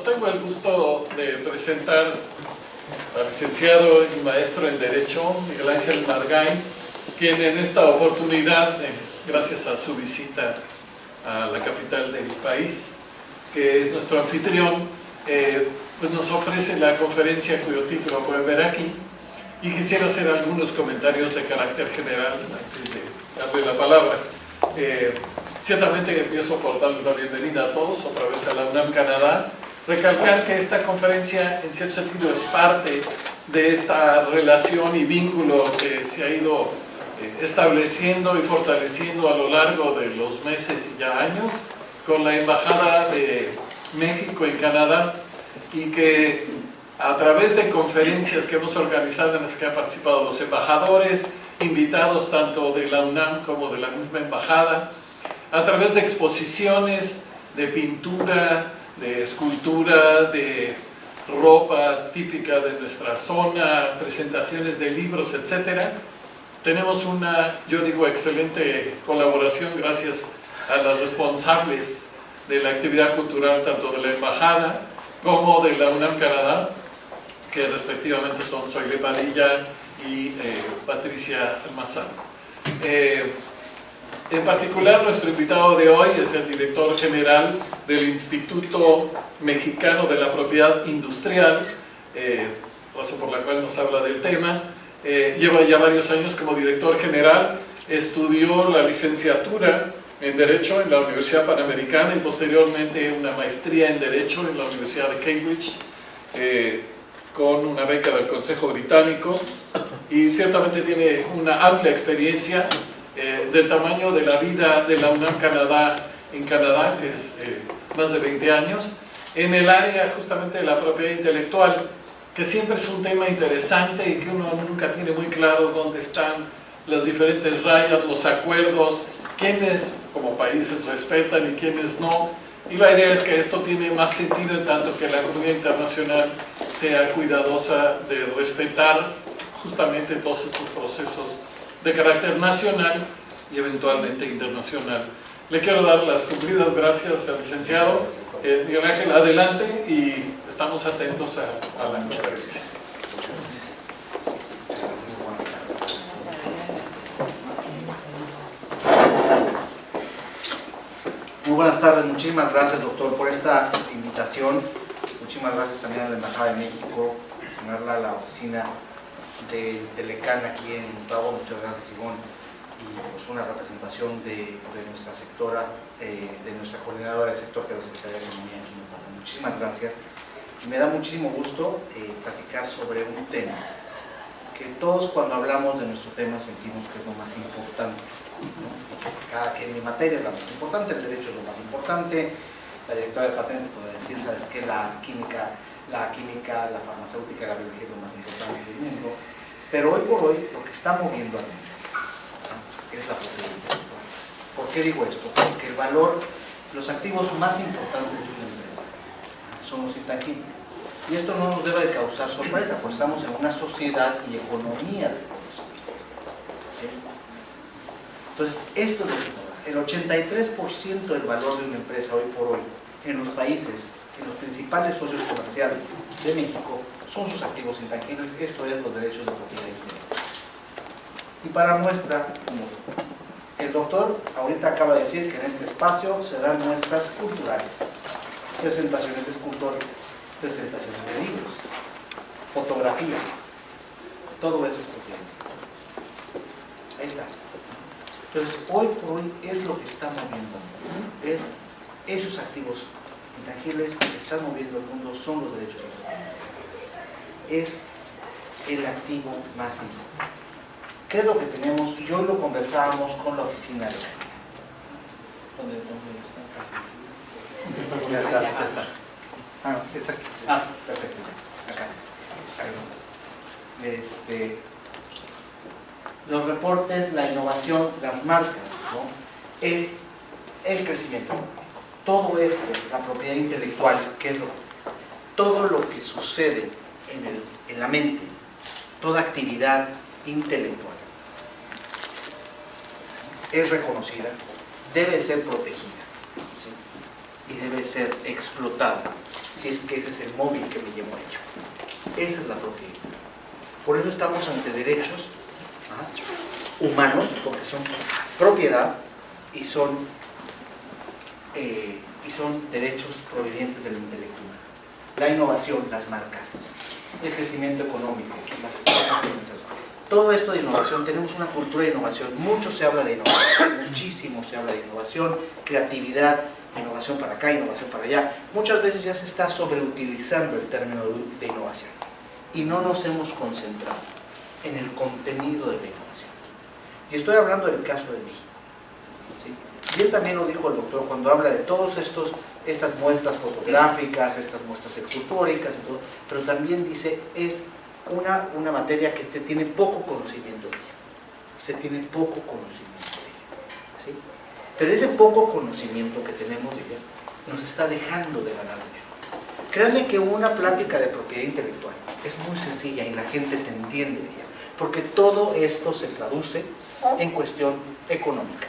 tengo el gusto de presentar al licenciado y maestro en Derecho, Miguel Ángel Margain, quien en esta oportunidad, gracias a su visita a la capital del país, que es nuestro anfitrión, pues nos ofrece la conferencia cuyo título pueden ver aquí, y quisiera hacer algunos comentarios de carácter general antes de darle la palabra. Ciertamente empiezo por darles la bienvenida a todos, otra vez a la UNAM Canadá. Recalcar que esta conferencia en cierto sentido es parte de esta relación y vínculo que se ha ido estableciendo y fortaleciendo a lo largo de los meses y ya años con la Embajada de México en Canadá, y que a través de conferencias que hemos organizado en las que han participado los embajadores, invitados tanto de la UNAM como de la misma embajada, a través de exposiciones de pintura, de escultura, de ropa típica de nuestra zona, presentaciones de libros, etc. Tenemos una, yo digo, excelente colaboración gracias a las responsables de la actividad cultural, tanto de la embajada como de la UNAM Canadá, que respectivamente son Zoile Padilla y Patricia Almazán. En particular, nuestro invitado de hoy es el director general del Instituto Mexicano de la Propiedad Industrial, razón por la cual nos habla del tema. Lleva ya varios años como director general, estudió la licenciatura en Derecho en la Universidad Panamericana y posteriormente una maestría en Derecho en la Universidad de Cambridge, con una beca del Consejo Británico, y ciertamente tiene una amplia experiencia del tamaño de la vida de la UNAM Canadá en Canadá, que es más de 20 años, en el área justamente de la propiedad intelectual, que siempre es un tema interesante y que uno nunca tiene muy claro dónde están las diferentes rayas, los acuerdos, quiénes como países respetan y quiénes no. Y la idea es que esto tiene más sentido en tanto que la comunidad internacional sea cuidadosa de respetar justamente todos estos procesos de carácter nacional y eventualmente internacional. Le quiero dar las cumplidas gracias al licenciado Miguel Ángel. Adelante y estamos atentos a la conferencia. Muy buenas tardes, muchísimas gracias, doctor, por esta invitación. Muchísimas gracias también a la Embajada de México, ponerla a la oficina del ECAN aquí en Ottawa. Muchas gracias, Ivonne, y pues una representación de nuestra sectora, de nuestra coordinadora del sector, que es la Secretaría de Economía aquí en Ottawa. Muchísimas gracias, y me da muchísimo gusto platicar sobre un tema que todos, cuando hablamos de nuestro tema, sentimos que es lo más importante, ¿no? Cada que mi materia es la más importante, el derecho es lo más importante, la directora de patentes puede decir, sabes que la química, la farmacéutica, la biología es lo más importante del mundo, pero hoy por hoy lo que está moviendo al mundo es la propiedad intelectual. ¿Por qué digo esto? Porque el valor, los activos más importantes de una empresa son los intangibles, y esto no nos debe de causar sorpresa, pues estamos en una sociedad y economía del conocimiento, ¿sí? Entonces, esto es lo que está dando. El 83% del valor de una empresa hoy por hoy en los países, en los principales socios comerciales de México, son sus activos intangibles, esto es los derechos de propiedad intelectual. Y para muestra, el doctor ahorita acaba de decir que en este espacio se dan muestras culturales, presentaciones escultóricas, presentaciones de libros, fotografía, todo eso es propiedad. Ahí está. Entonces, hoy por hoy es lo que está moviendo el mundo, es esos activos intangibles que están moviendo el mundo, son los derechos de propiedad. Es el activo más importante. ¿Qué es lo que tenemos? Y hoy lo conversábamos con la oficina de ¿Dónde está? Ya está, ya está. Ah, es aquí. Ah, perfecto. Acá. Los reportes, la innovación, las marcas, ¿no? Es el crecimiento económico. Todo esto, la propiedad intelectual, ¿qué es todo lo que sucede en la mente, toda actividad intelectual es reconocida, debe ser protegida, ¿sí? Y debe ser explotada, si es que ese es el móvil que me llevó a ello. Esa es la propiedad. Por eso estamos ante derechos humanos, porque son propiedad y son derechos provenientes del intelecto humano. La innovación, las marcas, el crecimiento económico, todo esto de innovación, tenemos una cultura de innovación, mucho se habla de innovación, muchísimo se habla de innovación, creatividad, innovación para acá, innovación para allá. Muchas veces ya se está sobreutilizando el término de innovación y no nos hemos concentrado en el contenido de la innovación. Y estoy hablando del caso de México, ¿sí? Y él también lo dijo el doctor cuando habla de todas estas muestras fotográficas, estas muestras escultóricas y todo, pero también dice, es una materia que se tiene poco conocimiento de ella. Se tiene poco conocimiento de ella, ¿sí? Pero ese poco conocimiento que tenemos de ella nos está dejando de ganar dinero. Créanme que una plática de propiedad intelectual es muy sencilla y la gente te entiende de ella, porque todo esto se traduce en cuestión económica.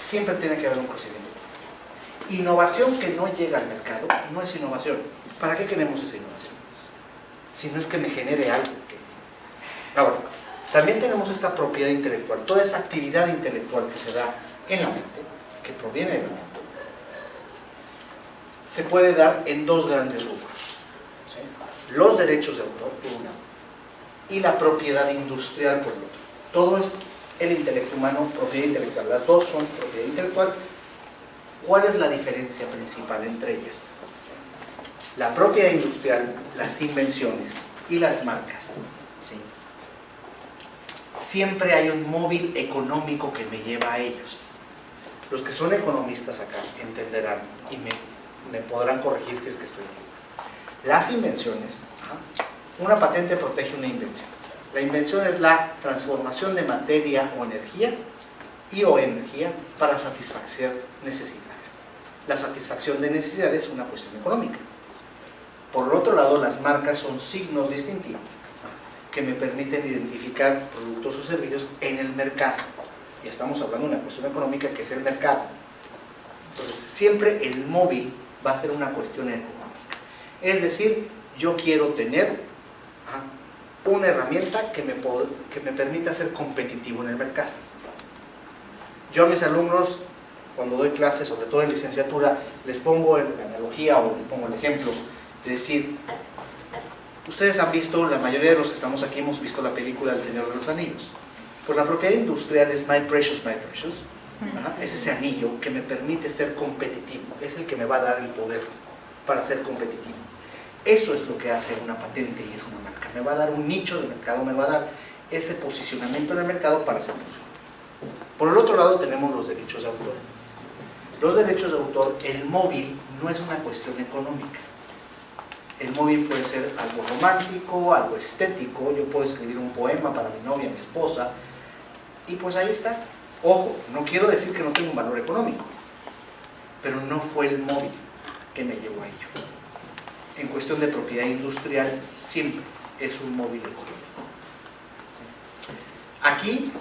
Siempre tiene que haber un crecimiento. Innovación que no llega al mercado no es innovación. ¿Para qué queremos esa innovación? Si no es que me genere algo. Ahora, también tenemos esta propiedad intelectual, toda esa actividad intelectual que se da en la mente, que proviene de la mente, se puede dar en dos grandes rubros, ¿sí? Los derechos de autor, por un lado, y la propiedad industrial, por el otro. Todo es el intelecto humano, propiedad intelectual. Las dos son propiedad intelectual. ¿Cuál es la diferencia principal entre ellas? La propiedad industrial, las invenciones y las marcas, ¿sí? Siempre hay un móvil económico que me lleva a ellos. Los que son economistas acá entenderán y me podrán corregir si es que estoy bien. Las invenciones, una patente protege una invención. La invención es la transformación de materia o energía para satisfacer necesidades. La satisfacción de necesidades es una cuestión económica. Por otro lado, las marcas son signos distintivos que me permiten identificar productos o servicios en el mercado. Ya estamos hablando de una cuestión económica que es el mercado. Entonces, siempre el móvil va a ser una cuestión económica. Es decir, yo quiero tener una herramienta que me permita ser competitivo en el mercado. Yo a mis alumnos, cuando doy clases, sobre todo en licenciatura, les pongo la analogía o les pongo el ejemplo de decir, ustedes han visto, la mayoría de los que estamos aquí hemos visto la película El Señor de los Anillos. Pues la propiedad industrial es My Precious, es ese anillo que me permite ser competitivo, es el que me va a dar el poder para ser competitivo. Eso es lo que hace una patente y es una marca. Me va a dar un nicho de mercado, me va a dar ese posicionamiento en el mercado para ser posible. Por el otro lado tenemos los derechos de autor. Los derechos de autor, el móvil no es una cuestión económica. El móvil puede ser algo romántico, algo estético. Yo puedo escribir un poema para mi novia, mi esposa, y pues ahí está. Ojo, no quiero decir que no tenga un valor económico, pero no fue el móvil que me llevó a ello. En cuestión de propiedad industrial, siempre es un móvil económico. Aquí,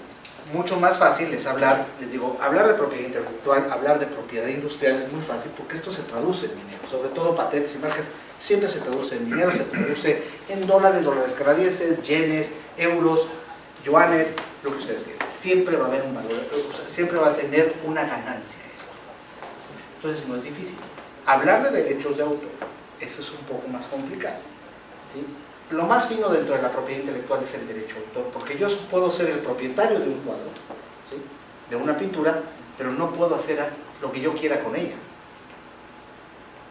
mucho más fácil es hablar, les digo, hablar de propiedad intelectual, hablar de propiedad industrial es muy fácil porque esto se traduce en dinero, sobre todo patentes y marcas, siempre se traduce en dinero, se traduce en dólares canadienses, yenes, euros, yuanes, lo que ustedes quieran. Siempre va a haber un valor, siempre va a tener una ganancia esto. Entonces no es difícil. Hablar de derechos de autor, eso es un poco más complicado, ¿sí? Lo más fino dentro de la propiedad intelectual es el derecho de autor, porque yo puedo ser el propietario de un cuadro, ¿sí?, de una pintura, pero no puedo hacer lo que yo quiera con ella.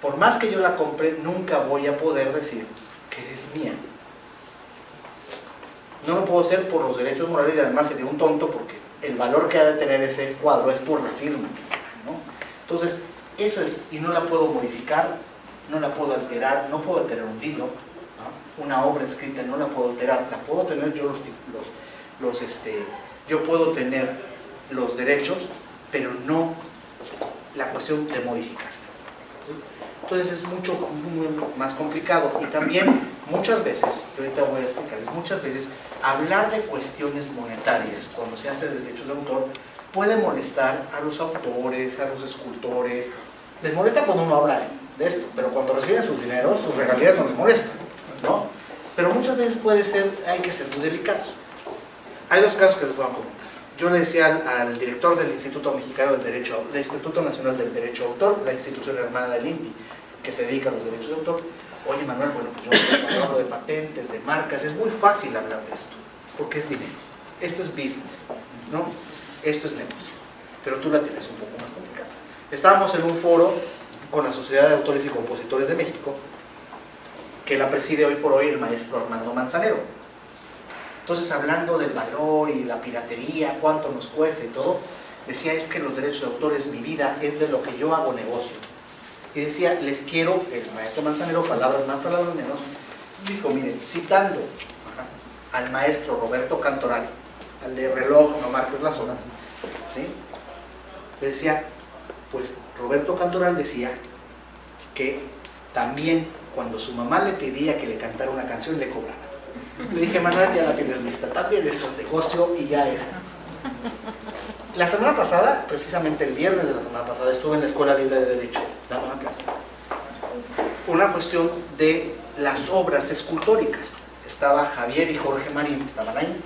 Por más que yo la compre, nunca voy a poder decir que es mía. No lo puedo hacer por los derechos morales y además sería un tonto porque el valor que ha de tener ese cuadro es por la firma, ¿no? Entonces, eso es, y no la puedo modificar, no la puedo alterar, no puedo alterar un libro, ¿no? Una obra escrita no la puedo alterar, la puedo tener yo yo puedo tener los derechos, pero no la cuestión de modificar, ¿sí? Entonces es mucho más complicado y también muchas veces, yo ahorita voy a explicarles, muchas veces hablar de cuestiones monetarias cuando se hace de derechos de autor puede molestar a los autores, a los escultores, les molesta cuando uno habla de esto, pero cuando reciben sus dineros, sus regalías no les molestan, ¿no? Pero muchas veces hay que ser muy delicados. Hay dos casos que les voy a comentar. Yo le decía al director del Instituto Mexicano del Derecho, del Instituto Nacional del Derecho de Autor, la institución hermana del INPI, que se dedica a los derechos de autor: oye, Manuel, bueno, pues yo hablo de patentes, de marcas, es muy fácil hablar de esto, porque es dinero. Esto es business, ¿no? Esto es negocio, pero tú la tienes un poco más complicada. Estábamos en un foro con la Sociedad de Autores y Compositores de México, que la preside hoy por hoy el maestro Armando Manzanero. Entonces, hablando del valor y la piratería, cuánto nos cuesta y todo, decía: es que los derechos de autor es mi vida, es de lo que yo hago negocio. Y decía, les quiero, el maestro Manzanero, palabras más, palabras menos, dijo, miren, citando al maestro Roberto Cantoral, al de reloj, no marques las horas, ¿sí? Decía, pues Roberto Cantoral decía que también cuando su mamá le pedía que le cantara una canción, le cobraba. Le dije, Manuel, ya la tienes lista, también esto es negocio y ya es. La semana pasada, precisamente el viernes de la semana pasada, estuve en la Escuela Libre de Derecho dando una clase. Una cuestión de las obras escultóricas. Estaba Javier y Jorge Marín, estaban ahí.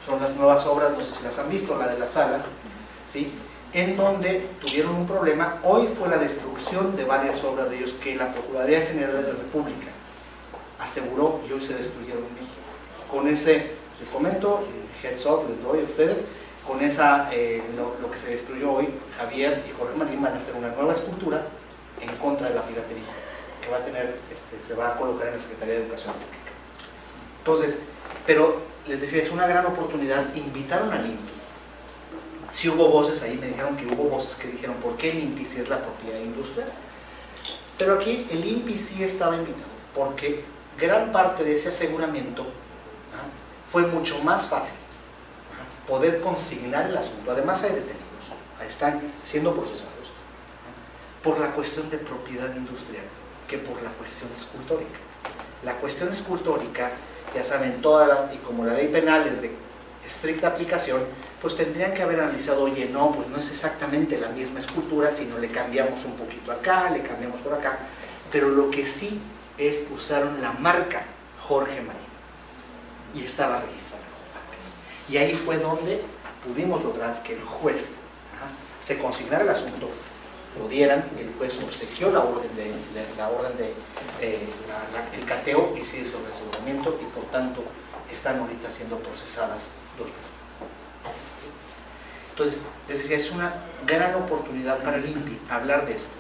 Son las nuevas obras, no sé si las han visto, la de las salas, ¿sí? En donde tuvieron un problema. Hoy fue la destrucción de varias obras de ellos que la Procuraduría General de la República aseguró y hoy se destruyeron en México. Con ese, les comento, heads up, les doy a ustedes, con esa, lo que se destruyó hoy, Javier y Jorge Marín van a hacer una nueva escultura en contra de la piratería, que va a tener, se va a colocar en la Secretaría de Educación Pública. Entonces, pero les decía, es una gran oportunidad. Invitaron al INPI. Sí hubo voces ahí, me dijeron que hubo voces que dijeron, ¿por qué el INPI si es la propiedad industrial? Pero aquí el INPI sí estaba invitado, porque gran parte de ese aseguramiento fue mucho más fácil poder consignar el asunto. Además hay detenidos, están siendo procesados por la cuestión de propiedad industrial que por la cuestión escultórica. La cuestión escultórica, ya saben, y como la ley penal es de estricta aplicación, pues tendrían que haber analizado, oye, no, pues no es exactamente la misma escultura, sino le cambiamos un poquito acá, le cambiamos por acá, pero lo que sí es, usaron la marca Jorge Marín y estaba registrada. Y ahí fue donde pudimos lograr que el juez se consignara el asunto, lo dieran, el juez obsequió la orden el cateo y se hizo el aseguramiento, y por tanto están ahorita siendo procesadas 2 personas. ¿Sí? Entonces, les decía, es una gran oportunidad para el INPI hablar de esto,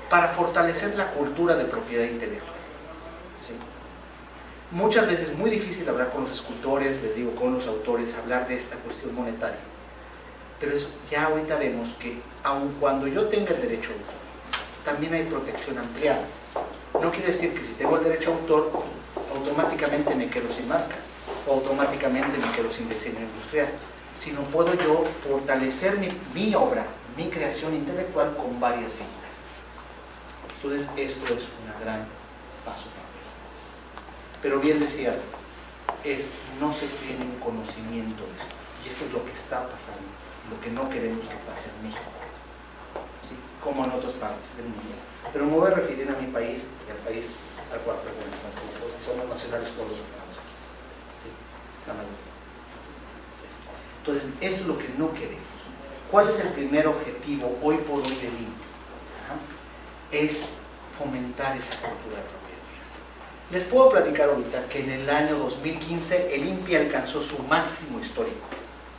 para fortalecer la cultura de propiedad intelectual. ¿Sí? Muchas veces es muy difícil hablar con los escultores, les digo, con los autores, hablar de esta cuestión monetaria. Pero eso, ya ahorita vemos que aun cuando yo tenga el derecho de autor, también hay protección ampliada. No quiere decir que si tengo el derecho de autor, automáticamente me quedo sin marca, o automáticamente me quedo sin diseño industrial, sino puedo yo fortalecer mi obra, mi creación intelectual con varias figuras. Entonces, esto es un gran paso para mí. Pero bien decía, no se tiene un conocimiento de esto, y eso es lo que está pasando, lo que no queremos que pase en México, ¿sí? Como en otras partes del mundo. Pero me voy a referir a mi país y al país al cual pertenezco. Somos nacionales todos los que ¿sí? La mayoría. Entonces, esto es lo que no queremos. ¿Cuál es el primer objetivo hoy por hoy del INPI? Es fomentar esa cultura de propiedad. Les puedo platicar ahorita que en el año 2015 el INPI alcanzó su máximo histórico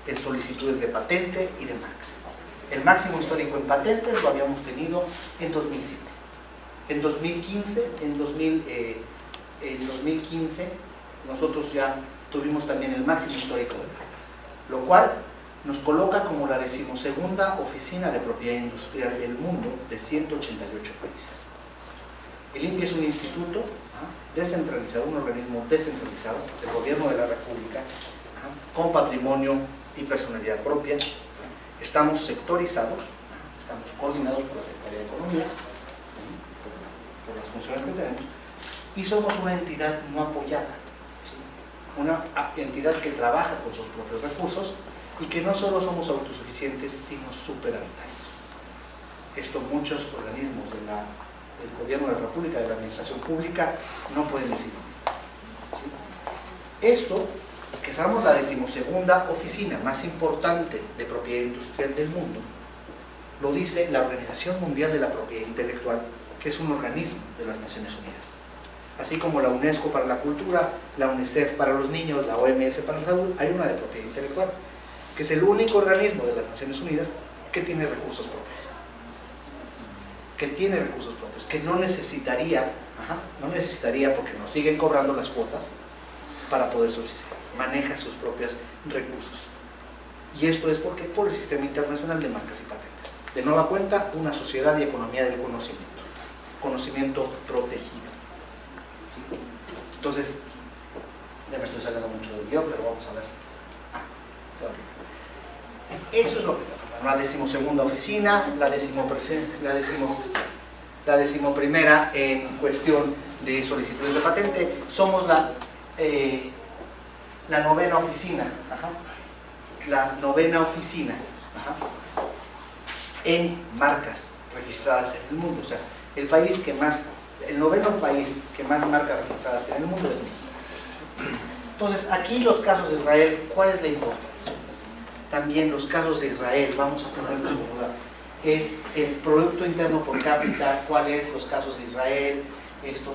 en solicitudes de patente y de marcas. El máximo histórico en patentes lo habíamos tenido en 2007. En 2015 nosotros ya tuvimos también el máximo histórico de marcas, lo cual nos coloca como la 12ª oficina de propiedad industrial del mundo de 188 países. El INPI es un instituto descentralizado, un organismo descentralizado del gobierno de la República, con patrimonio y personalidad propia. Estamos sectorizados, estamos coordinados por la Secretaría de Economía, por las funciones que tenemos, y somos una entidad no apoyada, ¿sí? Una entidad que trabaja con sus propios recursos y que no solo somos autosuficientes, sino superavitarios. Esto muchos organismos de la del gobierno de la República, de la administración pública, no pueden decir lo mismo. ¿Sí? Esto, que sabemos la 12ª oficina más importante de propiedad industrial del mundo, lo dice la Organización Mundial de la Propiedad Intelectual, que es un organismo de las Naciones Unidas. Así como la UNESCO para la cultura, la UNICEF para los niños, la OMS para la salud, hay una de propiedad intelectual, que es el único organismo de las Naciones Unidas que tiene recursos propios. Que no necesitaría, porque nos siguen cobrando las cuotas para poder subsistir. Maneja sus propios recursos. Y esto es porque por el Sistema Internacional de Marcas y Patentes. De nueva cuenta, una sociedad y economía del conocimiento. Conocimiento protegido. ¿Sí? Entonces, ya me estoy saliendo mucho del guión, pero vamos a ver. Eso es lo que está pasando. La 12ª oficina, la 11ª en cuestión de solicitudes de patente. Somos la 9ª oficina. La 9ª oficina en marcas registradas en el mundo. O sea, el 9º país que más marcas registradas tiene en el mundo es México. Entonces, aquí los casos de Israel, ¿cuál es la importancia? También los casos de Israel, vamos a ponerlos en duda, es el Producto Interno por cápita, cuáles los casos de Israel,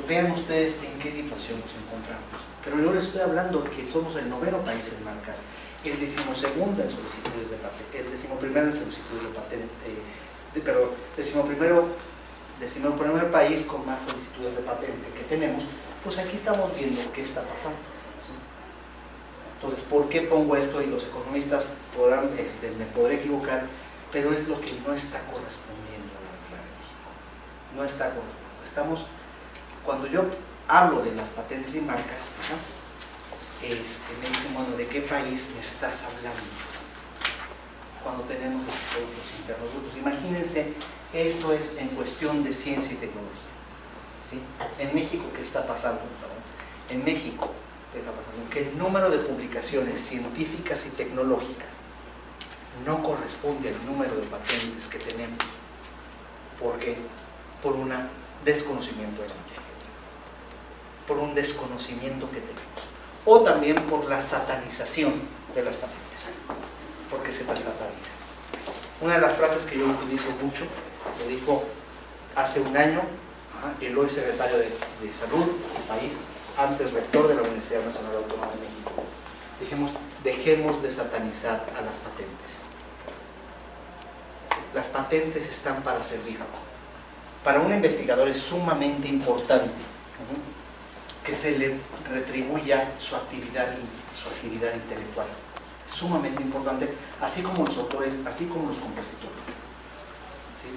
vean ustedes en qué situación nos encontramos. Pero yo les estoy hablando que somos el 9º país en marcas, el 12º en solicitudes de patente, el 11º en solicitudes de patente, pero 11º país con más solicitudes de patente que tenemos. Pues aquí estamos viendo qué está pasando. Entonces, ¿por qué pongo esto? Y los economistas me podré equivocar, pero es lo que no está correspondiendo a la realidad de México. No está correspondiendo. Cuando yo hablo de las patentes y marcas, me dicen, bueno, ¿de qué país me estás hablando? Cuando tenemos estos productos internos brutos. Imagínense, esto es en cuestión de ciencia y tecnología. ¿Sí? En México, ¿qué está pasando? En México, ¿qué está pasando? Que el número de publicaciones científicas y tecnológicas no corresponde al número de patentes que tenemos. ¿Por qué? Por un desconocimiento de la materia. Por un desconocimiento que tenemos. O también por la satanización de las patentes. Porque se sataniza. Una de las frases que yo utilizo mucho, lo dijo hace un año, el hoy secretario de Salud del país, antes rector de la Universidad Nacional Autónoma de México. Dejemos de satanizar a las patentes. Las patentes están para servir. Para un investigador es sumamente importante que se le retribuya su actividad intelectual. Es sumamente importante, así como los autores, así como los compositores. ¿Sí?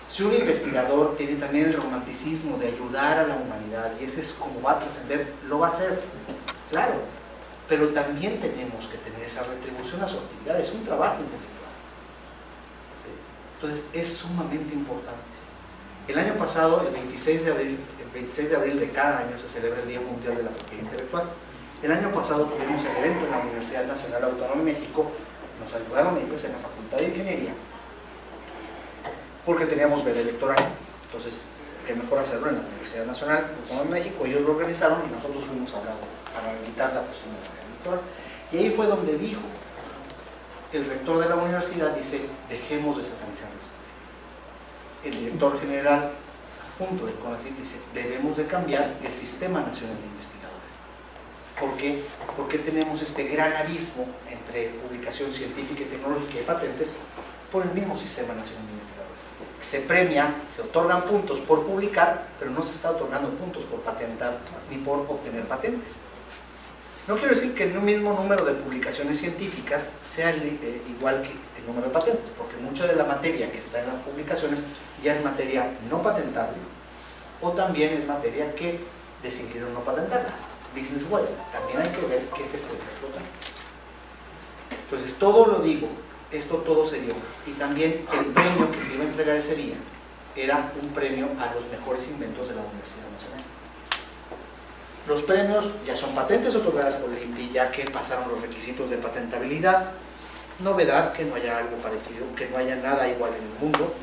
Si un investigador tiene también el romanticismo de ayudar a la humanidad, y ese es como va a trascender, lo va a hacer, claro, pero también tenemos que tener esa retribución a su actividad, es un trabajo intelectual. ¿Sí? Entonces es sumamente importante. El año pasado, el 26 de abril de cada año se celebra el Día Mundial de la Propiedad Intelectual. El año pasado tuvimos el evento en la Universidad Nacional Autónoma de México, nos ayudaron ellos en la Facultad de Ingeniería, porque teníamos veda electoral. Entonces, qué mejor hacerlo en la Universidad Nacional Autónoma de México. Ellos lo organizaron y nosotros fuimos a hablar para evitar la cuestión de la veda electoral. Y ahí fue donde dijo el rector de la universidad, dice, dejemos de satanizar las patentes. El director general adjunto del CONACYT dice, debemos de cambiar el Sistema Nacional de Investigadores. ¿Por qué? Porque tenemos este gran abismo entre publicación científica y tecnológica y patentes por el mismo Sistema Nacional de Investigadores. Se premia, se otorgan puntos por publicar, pero no se está otorgando puntos por patentar ni por obtener patentes. No quiero decir que el mismo número de publicaciones científicas sea igual que el número de patentes, porque mucha de la materia que está en las publicaciones ya es materia no patentable, o también es materia que decidieron no patentarla, business wise. También hay que ver qué se puede explotar. Entonces, todo lo digo, esto todo se dio, y también el premio que se iba a entregar ese día era un premio a los mejores inventos de la Universidad Nacional. Los premios ya son patentes otorgadas por el INPI, ya que pasaron los requisitos de patentabilidad. Novedad, que no haya algo parecido, que no haya nada igual en el mundo.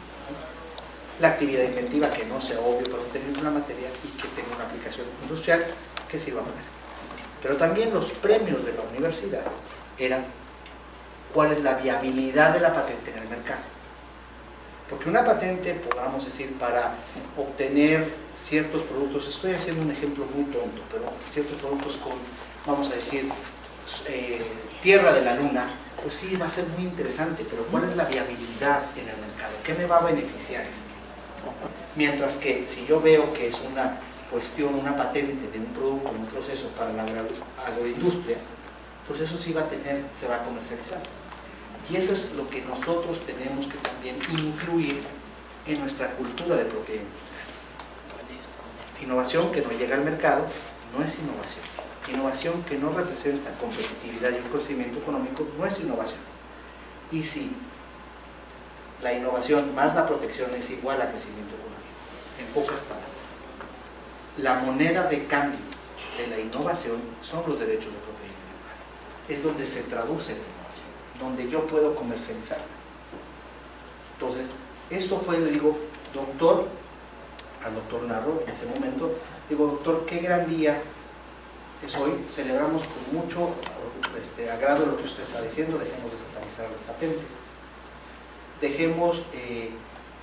la actividad inventiva, que no sea obvio para obtener una materia y que tenga una aplicación industrial que sirva para él. Pero también los premios de la universidad eran cuál es la viabilidad de la patente en el mercado. Porque una patente, podamos decir, para obtener ciertos productos, estoy haciendo un ejemplo muy tonto, pero ciertos productos con, vamos a decir, tierra de la luna, pues sí, va a ser muy interesante, pero ¿cuál es la viabilidad en el mercado? ¿Qué me va a beneficiar esto? Mientras que si yo veo que es una cuestión, una patente de un producto, un proceso para la agroindustria, pues eso sí va a tener, se va a comercializar. Y eso es lo que nosotros tenemos que también incluir en nuestra cultura de propiedad industrial. Innovación que no llega al mercado no es innovación. Innovación que no representa competitividad y un crecimiento económico no es innovación. Y si la innovación más la protección es igual a crecimiento económico, en pocas palabras, la moneda de cambio de la innovación son los derechos de propiedad intelectual. Es donde se traduce la innovación, donde yo puedo comercializar. Entonces, esto fue, le digo, doctor, al doctor Narro en ese momento, digo, doctor, qué gran día es hoy, celebramos con mucho agrado lo que usted está diciendo, dejemos de satanizar las patentes, dejemos,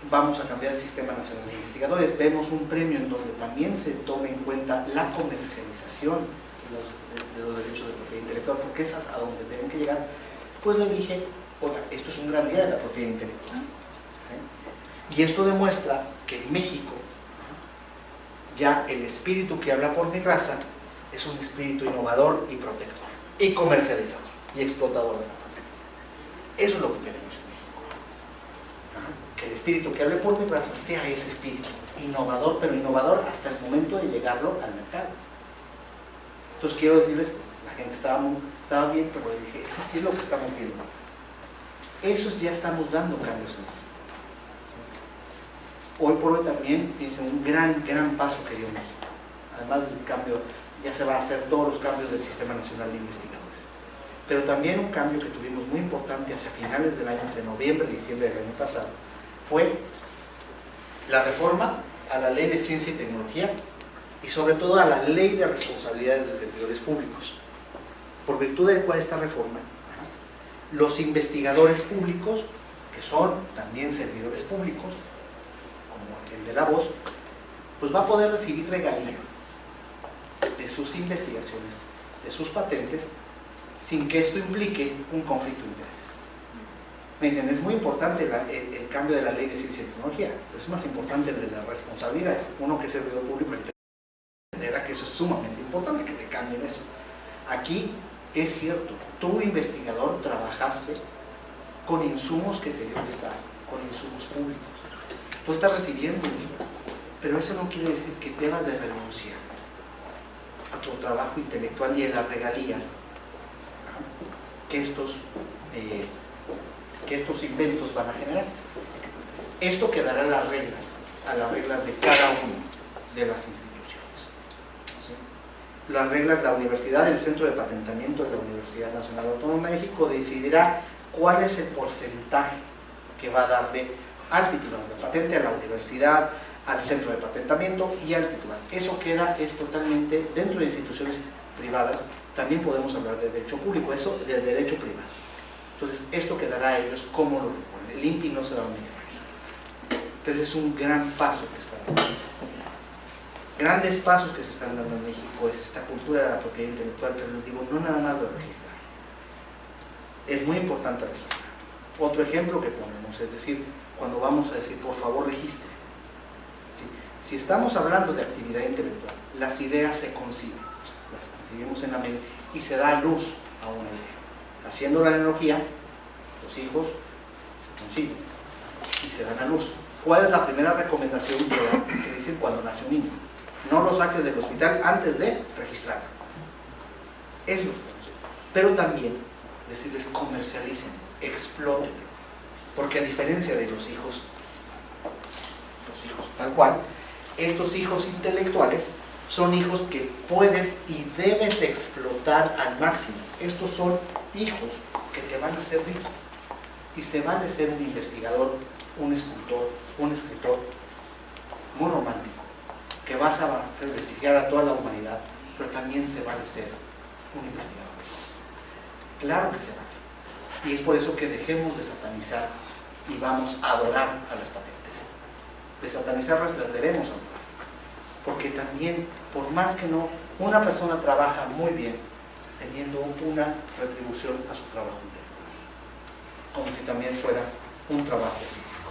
vamos a cambiar el Sistema Nacional de Investigadores, vemos un premio en donde también se tome en cuenta la comercialización de los derechos de propiedad intelectual, porque es a donde deben que llegar. Pues le dije, oiga, esto es un gran día de la propiedad intelectual. Y esto demuestra que en México ya el espíritu que habla por mi raza es un espíritu innovador y protector, y comercializador, y explotador de la patente. Eso es lo que queremos en México. Que el espíritu que hable por mi raza sea ese espíritu, innovador, pero innovador hasta el momento de llegarlo al mercado. Entonces quiero decirles, la gente estaba bien, pero le dije, eso sí es lo que estamos viendo. Eso ya estamos dando cambios en México. Hoy por hoy también, piensen, un gran paso que dio México. Además del cambio, ya se va a hacer todos los cambios del Sistema Nacional de Investigadores. Pero también un cambio que tuvimos muy importante hacia finales del año, de noviembre, diciembre del año pasado, fue la reforma a la Ley de Ciencia y Tecnología y sobre todo a la Ley de Responsabilidades de Servidores Públicos. Por virtud de cual esta reforma, los investigadores públicos, que son también servidores públicos, como el de la voz, pues va a poder recibir regalías de sus investigaciones, de sus patentes, sin que esto implique un conflicto de intereses. Me dicen, es muy importante el cambio de la Ley de Ciencia y Tecnología, pero es más importante el de las responsabilidades. Uno que es servidor público entenderá que eso es sumamente importante, que te cambien eso. Aquí es cierto, tú investigador trabajaste con insumos que te dio el Estado, con insumos públicos. Tú estás recibiendo un sueldo, pero eso no quiere decir que debas de renunciar a tu trabajo intelectual y a las regalías que estos inventos van a generar. Esto quedará a las reglas de cada una de las instituciones. ¿Sí? Las reglas, la universidad, el Centro de Patentamiento de la Universidad Nacional Autónoma de México decidirá cuál es el porcentaje que va a darle al titular de la patente, a la universidad, al centro de patentamiento y al titular. Eso es totalmente dentro de instituciones privadas. También podemos hablar de derecho público, eso de derecho privado. Entonces, esto quedará a ellos como lo recuerden. El INPI no se va a meter aquí. Pero es un gran paso que está dando. Grandes pasos que se están dando en México es esta cultura de la propiedad intelectual, pero les digo, no nada más de registrar. Es muy importante registrar. Otro ejemplo que ponemos, es decir, cuando vamos a decir, por favor, registre. ¿Sí? Si estamos hablando de actividad intelectual, las ideas se conciben, las concebimos en la mente y se da luz a una idea. Haciendo la analogía, los hijos se conciben y se dan a luz. ¿Cuál es la primera recomendación que dicen cuando nace un niño? No lo saques del hospital antes de registrarlo. Eso es lo que estamos haciendo. Pero también decirles comercialicen, explótenlo. Porque a diferencia de los hijos tal cual, estos hijos intelectuales son hijos que puedes y debes explotar al máximo. Estos son hijos que te van a hacer rico. Y se vale ser un investigador, un escultor, un escritor muy romántico, que vas a beneficiar a toda la humanidad, pero también se vale ser un investigador. Claro que se vale. Y es por eso que dejemos de satanizar y vamos a adorar a las patentes. De satanizarlas las debemos adorar. Porque también, por más que no, una persona trabaja muy bien teniendo una retribución a su trabajo interno, como si también fuera un trabajo físico.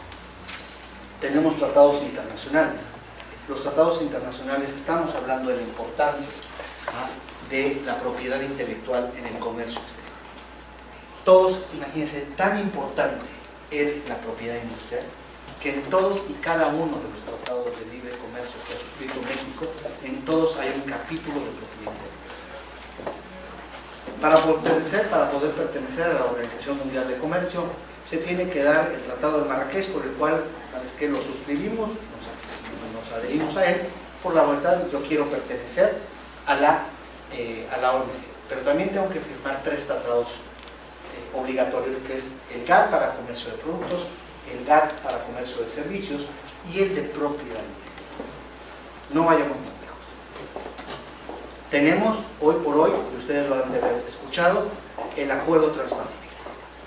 Tenemos tratados internacionales. Los tratados internacionales, estamos hablando de la importancia de la propiedad intelectual en el comercio exterior. Todos, imagínense, tan importante es la propiedad industrial que en todos y cada uno de los tratados de libre comercio que ha suscrito México, en todos hay un capítulo de propiedad intelectual. Para poder pertenecer a la Organización Mundial de Comercio, se tiene que dar el Tratado de Marrakech, por el cual, ¿sabes qué?, lo suscribimos, nos adherimos a él, por la voluntad, yo quiero pertenecer a la OMC. Pero también tengo que firmar 3 tratados obligatorios, que es el GATT para comercio de productos, el GATT para comercio de servicios y el de propiedad intelectual. No vayamos más lejos. Tenemos hoy por hoy, y ustedes lo han de haber escuchado, el Acuerdo Transpacífico,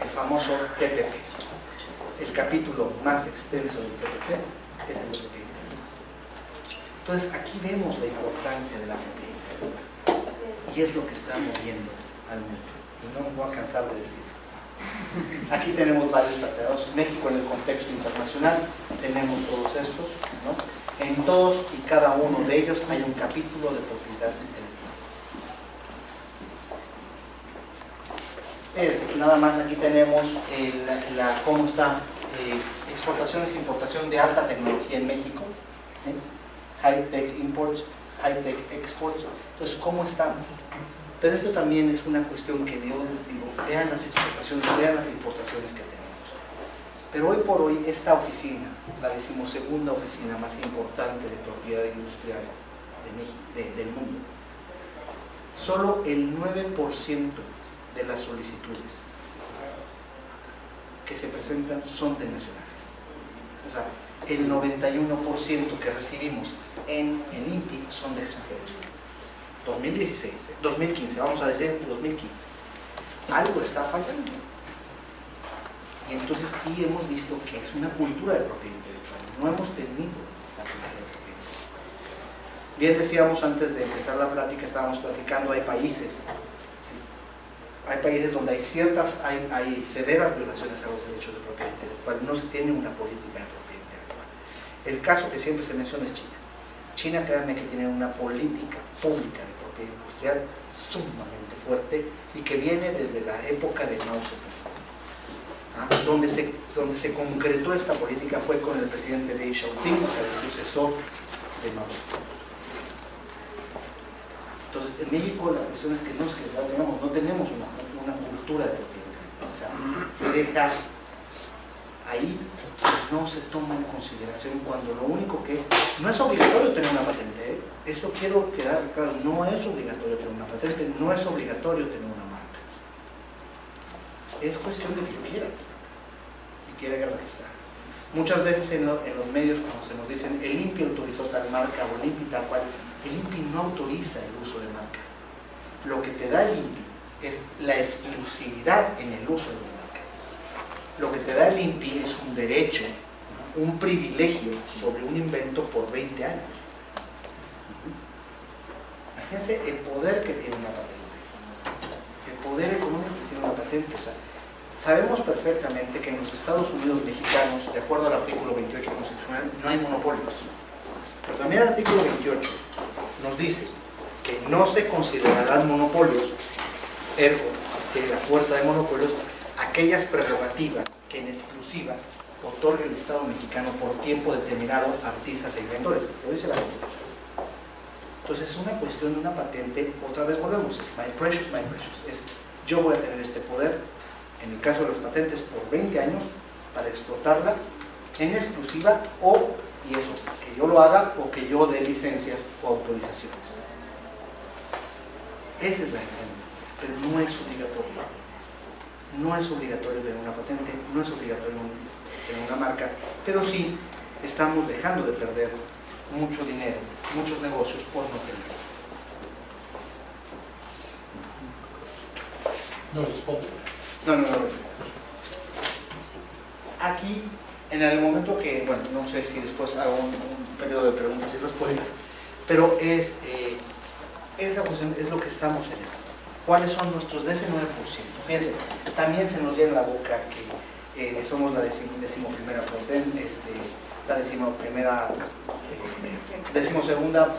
el famoso TPP. El capítulo más extenso del TPP es el de propiedad intelectual. Entonces aquí vemos la importancia de la propiedad intelectual y es lo que está moviendo al mundo. Y no me voy a cansar de decir. Aquí tenemos varios tratados. México en el contexto internacional, tenemos todos estos, ¿no? En todos y cada uno de ellos hay un capítulo de propiedad intelectual. Nada más aquí tenemos cómo está exportaciones e importación de alta tecnología en México, high-tech imports, high-tech exports. Entonces, ¿cómo estamos? Pero esto también es una cuestión que yo les digo, vean las exportaciones, vean las importaciones que tenemos. Pero hoy por hoy esta oficina, la 12ª oficina más importante de propiedad industrial de México, del mundo, solo el 9% de las solicitudes que se presentan son de nacionales. O sea, el 91% que recibimos en el INPI son de extranjeros. 2015, vamos a decir 2015. Algo está fallando. Y entonces sí hemos visto que es una cultura de propiedad intelectual. No hemos tenido la cultura de propiedad intelectual. Bien decíamos antes de empezar la plática, estábamos platicando, hay países, ¿sí? Hay países donde hay severas violaciones a los derechos de propiedad intelectual. No se tiene una política de propiedad intelectual. El caso que siempre se menciona es China. China, créanme que tiene una política pública de propiedad industrial sumamente fuerte y que viene desde la época de Mao Zedong. Donde se concretó esta política fue con el presidente Deng Xiaoping, o sea, el sucesor de Mao Zedong. Entonces, en México la cuestión es que no tenemos una cultura de propiedad intelectual. O sea, se deja ahí, no se toma en consideración cuando lo único que es, no es obligatorio tener una patente, ¿eh? Esto quiero quedar claro, no es obligatorio tener una patente, no es obligatorio tener una marca. Es cuestión de que yo quiera y quiera registrar. Muchas veces en los medios, cuando se nos dicen el INPI autorizó tal marca o el INPI tal cual, el INPI no autoriza el uso de marcas. Lo que te da el INPI es la exclusividad en el uso de una marca. Lo que te da el INPI es un derecho, un privilegio sobre un invento por 20 años. Imagínense el poder que tiene una patente, el poder económico que tiene una patente. O sea, sabemos perfectamente que en los Estados Unidos mexicanos, de acuerdo al artículo 28 constitucional, no hay monopolios. Pero también el artículo 28 nos dice que no se considerarán monopolios, ergo, que la fuerza de monopolios, aquellas prerrogativas que en exclusiva otorga el Estado mexicano por tiempo determinado a artistas e inventores. Lo dice la Constitución. Entonces es una cuestión de una patente, otra vez volvemos, es my precious, es yo voy a tener este poder, en el caso de las patentes, por 20 años, para explotarla en exclusiva y eso, que yo lo haga o que yo dé licencias o autorizaciones. Esa es la idea, pero no es obligatorio. No es obligatorio tener una patente, no es obligatorio tener una marca, pero sí estamos dejando de perder mucho dinero, muchos negocios por no tener. No responde. No. Aquí, en el momento que, bueno, no sé si después hago un periodo de preguntas y respuestas, pero esa cuestión es lo que estamos en. ¿Cuáles son nuestros de ese 9%? Fíjense, también se nos llena la boca que somos la decimoprimera decimosegunda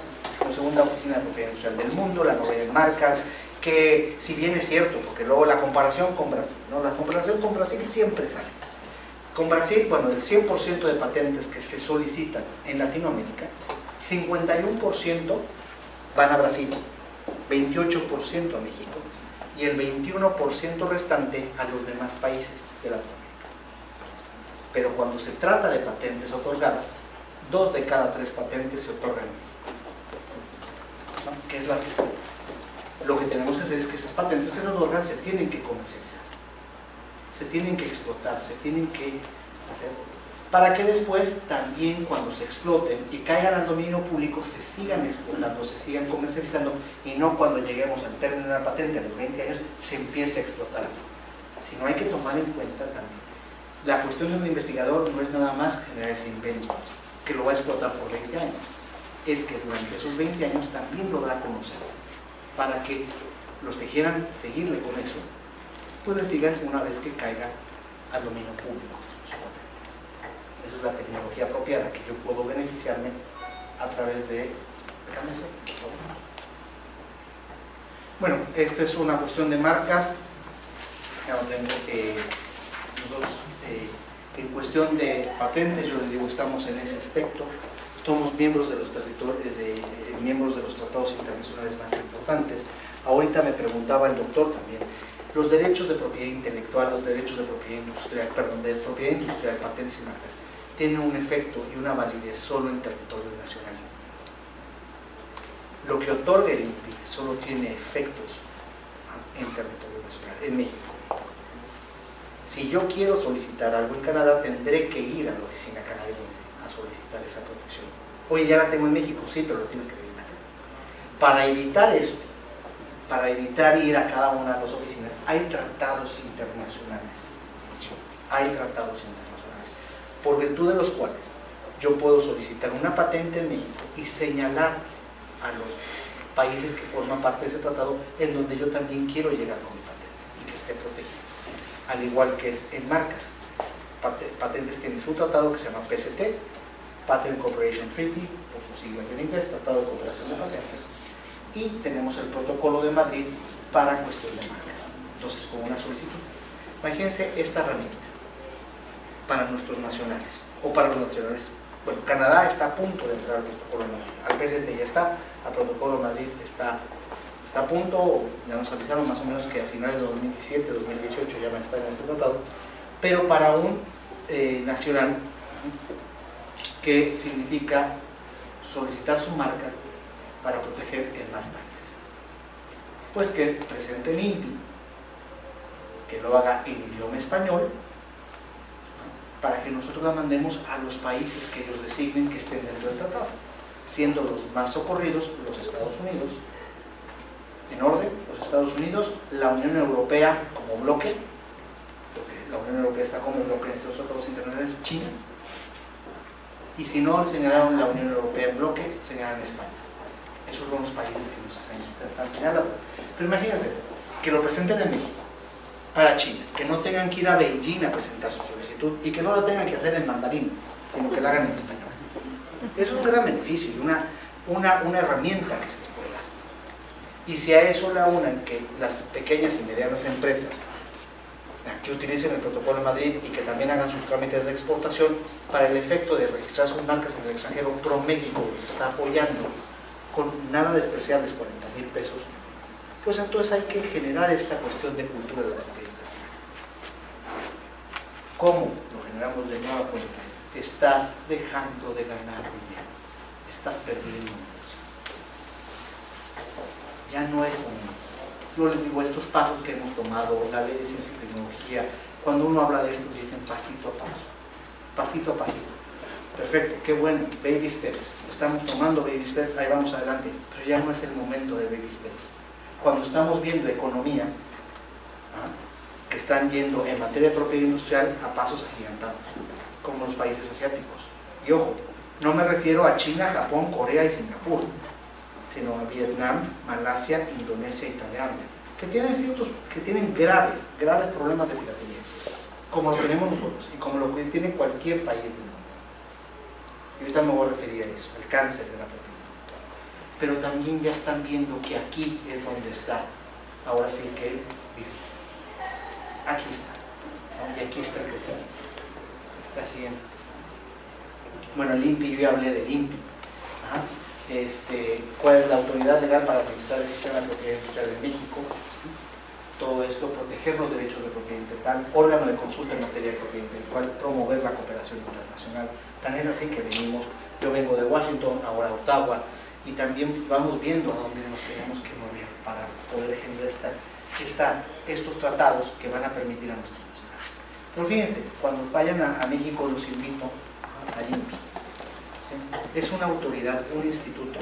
oficina de propiedad industrial del mundo, la novena en marcas, que si bien es cierto, porque luego la comparación con Brasil, ¿no? La comparación con Brasil siempre sale. Con Brasil, bueno, del 100% de patentes que se solicitan en Latinoamérica, 51% van a Brasil, 28% a México y el 21% restante a los demás países de Latinoamérica. Pero cuando se trata de patentes otorgadas, 2 de cada 3 patentes se otorgan, ¿no? Que es las que están. Lo que tenemos que hacer es que esas patentes que se otorgan se tienen que comercializar, se tienen que explotar, se tienen que hacer, para que después también cuando se exploten y caigan al dominio público se sigan explotando, se sigan comercializando, y no cuando lleguemos al término de la patente a los 20 años se empiece a explotar. Sino hay que tomar en cuenta también la cuestión de un investigador. No es nada más generar ese invento que lo va a explotar por 20 años, es que durante esos 20 años también lo da a conocer, para que los que quieran seguirle con eso pues le sigan una vez que caiga al dominio público su patente. Esa es la tecnología apropiada que yo puedo beneficiarme a través de... Bueno, esta es una cuestión de marcas. Ya no tengo en cuestión de patentes, yo les digo, estamos en ese aspecto. Somos miembros de los miembros de los tratados internacionales más importantes. Ahorita me preguntaba el doctor también, los derechos de propiedad intelectual, los derechos de propiedad industrial, de propiedad industrial, patentes y marcas, tienen un efecto y una validez solo en territorio nacional. Lo que otorga el INPI solo tiene efectos en territorio nacional, en México. Si yo quiero solicitar algo en Canadá, tendré que ir a la oficina canadiense a solicitar esa protección. Oye, ya la tengo en México, sí, pero la tienes que venir acá. Para evitar eso, para evitar ir a cada una de las oficinas, hay tratados internacionales. Hay tratados internacionales, por virtud de los cuales yo puedo solicitar una patente en México y señalar a los países que forman parte de ese tratado en donde yo también quiero llegar con mi patente y que esté protegido. Al igual que es en marcas. Patentes tienen su tratado que se llama PCT, Patent Cooperation Treaty, por sus siglas en inglés, Tratado de Cooperación de Patentes, y tenemos el Protocolo de Madrid para cuestión de marcas. Entonces, con una solicitud, imagínense esta herramienta para nuestros nacionales, o para los nacionales. Bueno, Canadá está a punto de entrar al Protocolo de Madrid, al PCT ya está, al Protocolo de Madrid está a punto, ya nos avisaron más o menos que a finales de 2017, 2018 ya van a estar en este tratado, pero para un nacional, que significa solicitar su marca para proteger en más países. Pues que presente el INPI, que lo haga en idioma español, para que nosotros la mandemos a los países que ellos designen que estén dentro del tratado, siendo los más socorridos los Estados Unidos, en orden, los Estados Unidos, la Unión Europea como bloque, porque la Unión Europea está como bloque en estos tratados internacionales, China, y si no señalaron la Unión Europea en bloque, señalan España. Esos son los países que nos están señalando. Pero imagínense, que lo presenten en México, para China, que no tengan que ir a Beijing a presentar su solicitud y que no lo tengan que hacer en mandarín, sino que la hagan en español. Eso es un gran beneficio y una herramienta que se les puede dar. Y si a eso le unan que las pequeñas y medianas empresas que utilicen el Protocolo de Madrid y que también hagan sus trámites de exportación para el efecto de registrar sus marcas en el extranjero, ProMéxico los está apoyando con nada despreciables 40,000 pesos, pues entonces hay que generar esta cuestión de cultura de la propiedad industrial. ¿Cómo lo generamos de nueva cuenta? Estás dejando de ganar dinero, estás perdiendo un negocio. Ya no es bonito. yo les digo, estos pasos que hemos tomado, la ley de ciencia y tecnología, cuando uno habla de esto, dicen pasito a paso, pasito a pasito. Perfecto, qué bueno, baby steps, estamos tomando baby steps, ahí vamos adelante, pero ya no es el momento de baby steps. Cuando estamos viendo economías que están yendo en materia de propiedad industrial a pasos agigantados, como los países asiáticos. Y ojo, no me refiero a China, Japón, Corea y Singapur, sino a Vietnam, Malasia, Indonesia y Tailandia, que tienen graves problemas de piratería, como lo tenemos nosotros y como lo que tiene cualquier país del mundo. Y ahorita me voy a referir a eso, el cáncer de la propiedad. Pero también ya están viendo que aquí es donde está, ahora sí que el business. Aquí está, ¿no? Y aquí está el crecimiento. La siguiente. Bueno, el INPI, yo ya hablé del INPI. ¿Cuál es la autoridad legal para administrar el sistema de propiedad industrial en México? Todo esto, proteger los derechos de propiedad intelectual, órgano de consulta en materia de propiedad intelectual, promover la cooperación internacional. Tan es así que yo vengo de Washington, ahora a Ottawa, y también vamos viendo a dónde nos tenemos que mover para poder generar estos tratados que van a permitir a nuestros nacionales. Pero fíjense, cuando vayan a México los invito al INPI. ¿Sí? Es una autoridad, un instituto,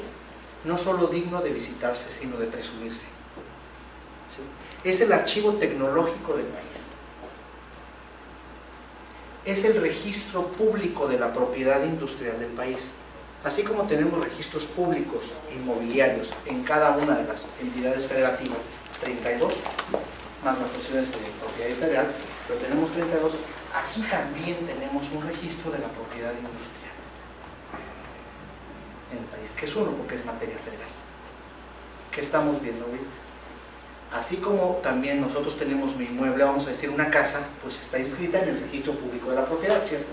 no solo digno de visitarse, sino de presumirse. ¿Sí? Es el archivo tecnológico del país. Es el registro público de la propiedad industrial del país. Así como tenemos registros públicos inmobiliarios en cada una de las entidades federativas, 32, más las cuestiones de propiedad federal, pero tenemos 32, aquí también tenemos un registro de la propiedad industrial en el país, que es uno porque es materia federal. ¿Qué estamos viendo ahorita? Así como también nosotros tenemos mi inmueble, vamos a decir una casa, pues está inscrita en el registro público de la propiedad, ¿cierto?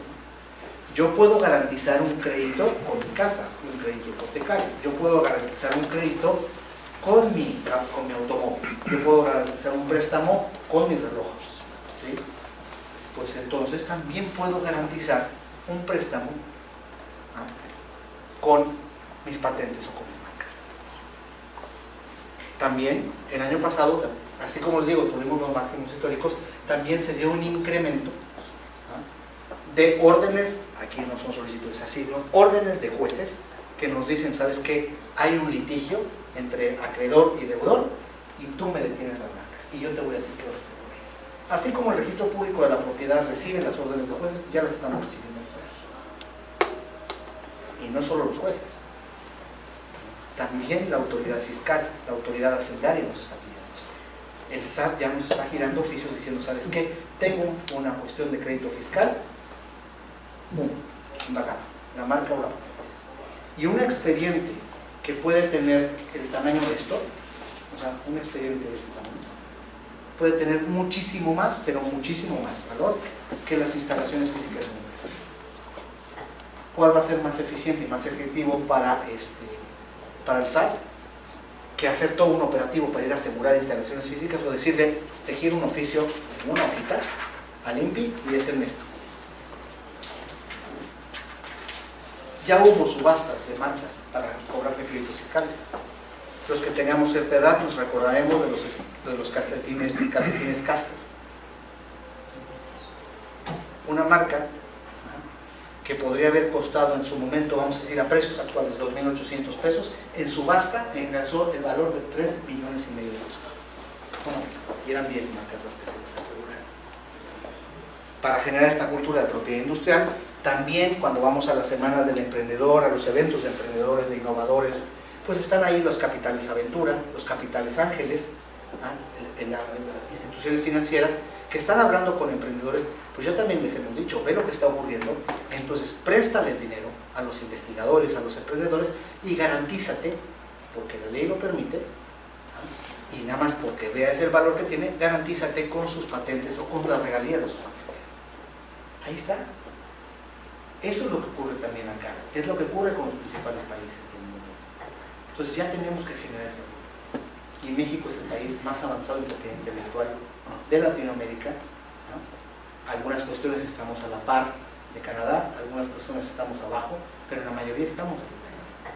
Yo puedo garantizar un crédito con mi casa, un crédito hipotecario. Yo puedo garantizar un crédito con mi automóvil. Yo puedo garantizar un préstamo con mi reloj. ¿Sí? Pues entonces también puedo garantizar un préstamo con mis patentes o con mis marcas. También el año pasado, así como les digo, tuvimos los máximos históricos, también se dio un incremento de órdenes, aquí no son solicitudes así, ¿no? Órdenes de jueces que nos dicen, ¿sabes qué? Hay un litigio entre acreedor y deudor y tú me detienes las marcas y yo te voy a decir qué voy a hacer con ellas. Así como el registro público de la propiedad recibe las órdenes de jueces, ya las estamos recibiendo nosotros. Y no solo los jueces, también la autoridad fiscal, la autoridad hacendaria nos está pidiendo eso. El SAT ya nos está girando oficios diciendo, ¿sabes qué? Tengo una cuestión de crédito fiscal, la marca o la propiedad. Y un expediente que puede tener el tamaño de esto, o sea, un expediente de este tamaño, puede tener muchísimo más, pero muchísimo más valor que las instalaciones físicas de una empresa. ¿Cuál va a ser más eficiente y más efectivo para el SAT que hacer todo un operativo para ir a asegurar instalaciones físicas o decirle, te giro un oficio en una hojita al INPI y en esto? Ya hubo subastas de marcas para cobrarse créditos fiscales. Los que tengamos cierta edad nos recordaremos de los calcetines Casper. Una marca que podría haber costado en su momento, vamos a decir a precios actuales, 2.800 pesos, en subasta engalzó el valor de 3,5 millones de pesos. Bueno, y eran 10 marcas las que se les aseguraron. Para generar esta cultura de propiedad industrial, también cuando vamos a las semanas del emprendedor, a los eventos de emprendedores, de innovadores, pues están ahí los Capitales Aventura, los Capitales Ángeles, en las instituciones financieras que están hablando con emprendedores. Pues yo también les hemos dicho, ve lo que está ocurriendo, entonces préstales dinero a los investigadores, a los emprendedores y garantízate, porque la ley lo permite, y nada más porque veas el valor que tiene, garantízate con sus patentes o con las regalías de sus patentes. Ahí está. Eso es lo que ocurre también acá, es lo que ocurre con los principales países del mundo. Entonces ya tenemos que generar este mundo. Y México es el país más avanzado en propiedad intelectual de Latinoamérica, ¿no? Algunas cuestiones estamos a la par de Canadá, algunas cuestiones estamos abajo, pero en la mayoría estamos arriba.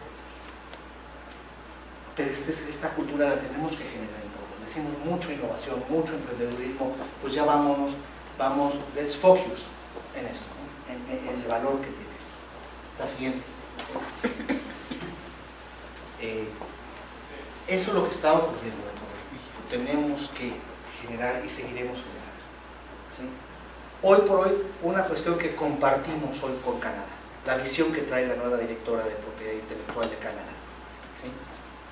Pero esta cultura la tenemos que generar en todos. decimos mucho innovación, mucho emprendedurismo, pues ya vamos, let's focus en esto, ¿no? en el valor que tiene esto. La siguiente. Eso es lo que está ocurriendo en México. Tenemos que generar y seguiremos generando, ¿sí? Hoy por hoy, una cuestión que compartimos hoy con Canadá, la visión que trae la nueva directora de propiedad intelectual de Canadá, ¿sí?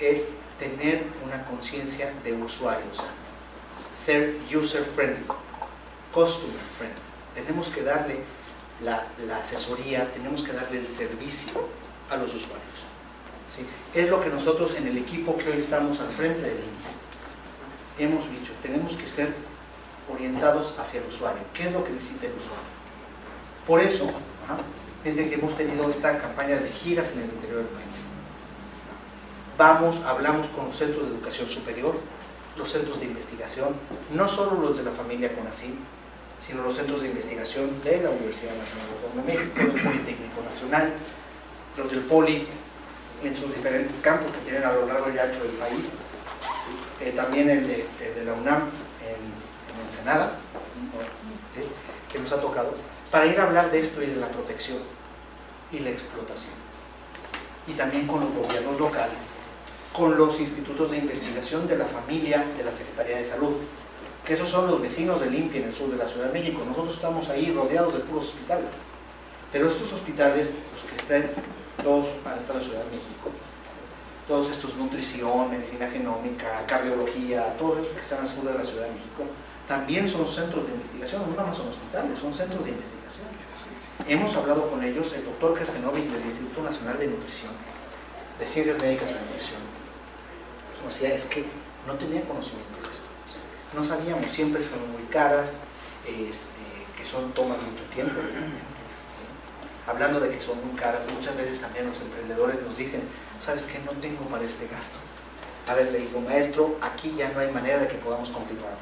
Es tener una conciencia de usuario, o sea, ser user friendly, customer friendly. Tenemos que darle la asesoría, tenemos que darle el servicio a los usuarios, ¿sí? Es lo que nosotros en el equipo que hoy estamos al frente del INPI hemos dicho, tenemos que ser orientados hacia el usuario. ¿Qué es lo que necesita el usuario? Por eso, es de que hemos tenido esta campaña de giras en el interior del país. Hablamos con los centros de educación superior, los centros de investigación, no solo los de la familia CONACYT, sino los centros de investigación de la Universidad Nacional Autónoma de México, del Politécnico Nacional, los del Poli, en sus diferentes campos que tienen a lo largo y ancho del país, también el de la UNAM en Ensenada, ¿sí? Que nos ha tocado, para ir a hablar de esto y de la protección y la explotación. Y también con los gobiernos locales, con los institutos de investigación de la familia de la Secretaría de Salud, que esos son los vecinos del INPI en el sur de la Ciudad de México. Nosotros estamos ahí rodeados de puros hospitales, pero estos hospitales, los que estén, todos van a estar en la Ciudad de México, todos estos, nutrición, medicina genómica, cardiología, todos estos que están al sur de la Ciudad de México, también son centros de investigación, no más son hospitales, son centros de investigación. Hemos hablado con ellos, el doctor Kerstenovich del Instituto Nacional de Nutrición, de Ciencias Médicas y Nutrición, o sea, es que no tenía conocimiento de esto, o sea, no sabíamos, siempre son muy caras, que toman mucho tiempo, ¿sí? Hablando de que son muy caras, muchas veces también los emprendedores nos dicen, ¿sabes qué? No tengo para este gasto. A ver, le digo, maestro, aquí ya no hay manera de que podamos continuar.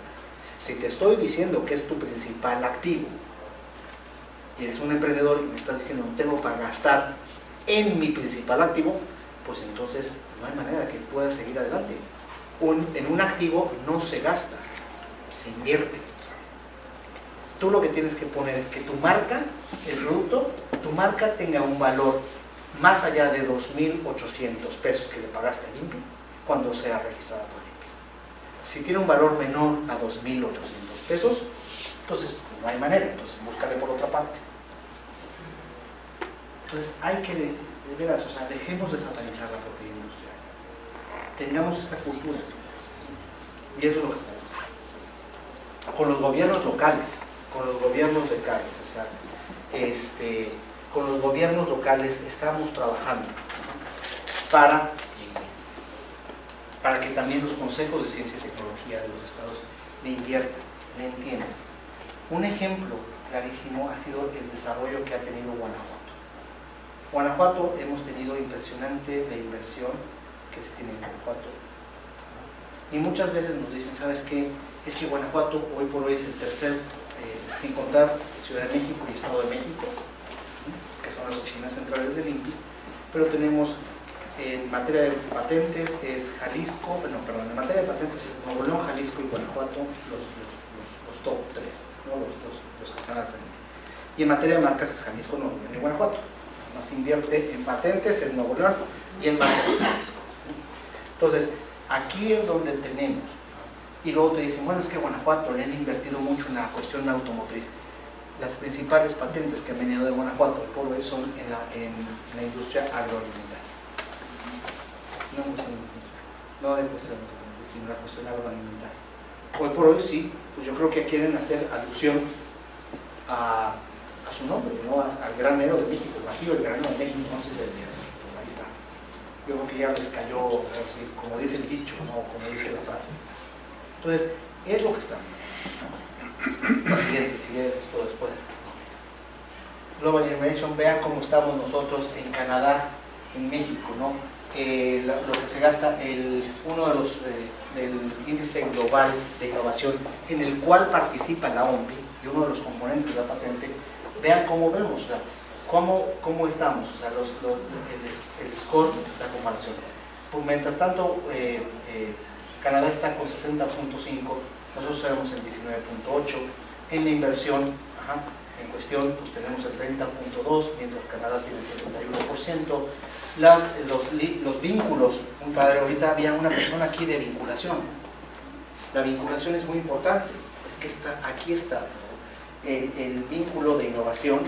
Si te estoy diciendo que es tu principal activo, y eres un emprendedor y me estás diciendo, no tengo para gastar en mi principal activo, pues entonces no hay manera de que puedas seguir adelante. En un activo no se gasta, se invierte. Tú lo que tienes que poner es que tu marca, el producto, tu marca tenga un valor más allá de 2.800 pesos que le pagaste al INPI cuando sea registrada por el INPI. Si tiene un valor menor a 2.800 pesos, entonces pues, no hay manera, entonces búscale por otra parte. Entonces hay que, de veras, o sea, dejemos de satanizar la propiedad industrial. Tengamos esta cultura. Y eso es lo que estamos haciendo. Con los gobiernos locales, con los gobiernos locales, o sea, con los gobiernos locales estamos trabajando para que también los consejos de ciencia y tecnología de los estados le inviertan, le entiendan. Un ejemplo clarísimo ha sido el desarrollo que ha tenido Guanajuato. Guanajuato, hemos tenido impresionante la inversión que se tiene en Guanajuato. Y muchas veces nos dicen, ¿sabes qué? Es que Guanajuato hoy por hoy es el tercer, sin contar Ciudad de México y Estado de México, que son las oficinas centrales del INPI, pero tenemos en materia de patentes es Jalisco, en materia de patentes es Nuevo León, Jalisco y Guanajuato, los top 3, ¿no? los que están al frente. Y en materia de marcas es Jalisco, Nuevo León y Guanajuato. Más invierte en patentes es Nuevo León y en marcas es Jalisco. Entonces, aquí es donde tenemos, y luego te dicen, bueno, es que Guanajuato le han invertido mucho en la cuestión automotriz. Las principales patentes que han venido de Guanajuato por hoy son en la industria agroalimentaria. No de cuestión automotriz, sino la cuestión agroalimentaria. Hoy por hoy sí, pues yo creo que quieren hacer alusión a su nombre, ¿no? Al granero de México, el Bajío, el granero de México, no sé si les decía, pues ahí está. Yo creo que ya les cayó, como dice el dicho, ¿no? Como dice la frase. Entonces, es lo que está. La siguiente, sigue después. Global Generation, vean cómo estamos nosotros en Canadá, en México, ¿no? Lo que se gasta, uno de los del índice global de innovación en el cual participa la OMPI y uno de los componentes de la patente, vean cómo vemos, o sea, cómo estamos, o sea, el score, la comparación. Pues mientras tanto, Canadá está con 60.5, nosotros tenemos el 19.8. En la inversión, en cuestión, pues tenemos el 30.2, mientras Canadá tiene el 71%. Los vínculos, un padre, ahorita había una persona aquí de vinculación. La vinculación es muy importante, es que aquí está el vínculo de innovación,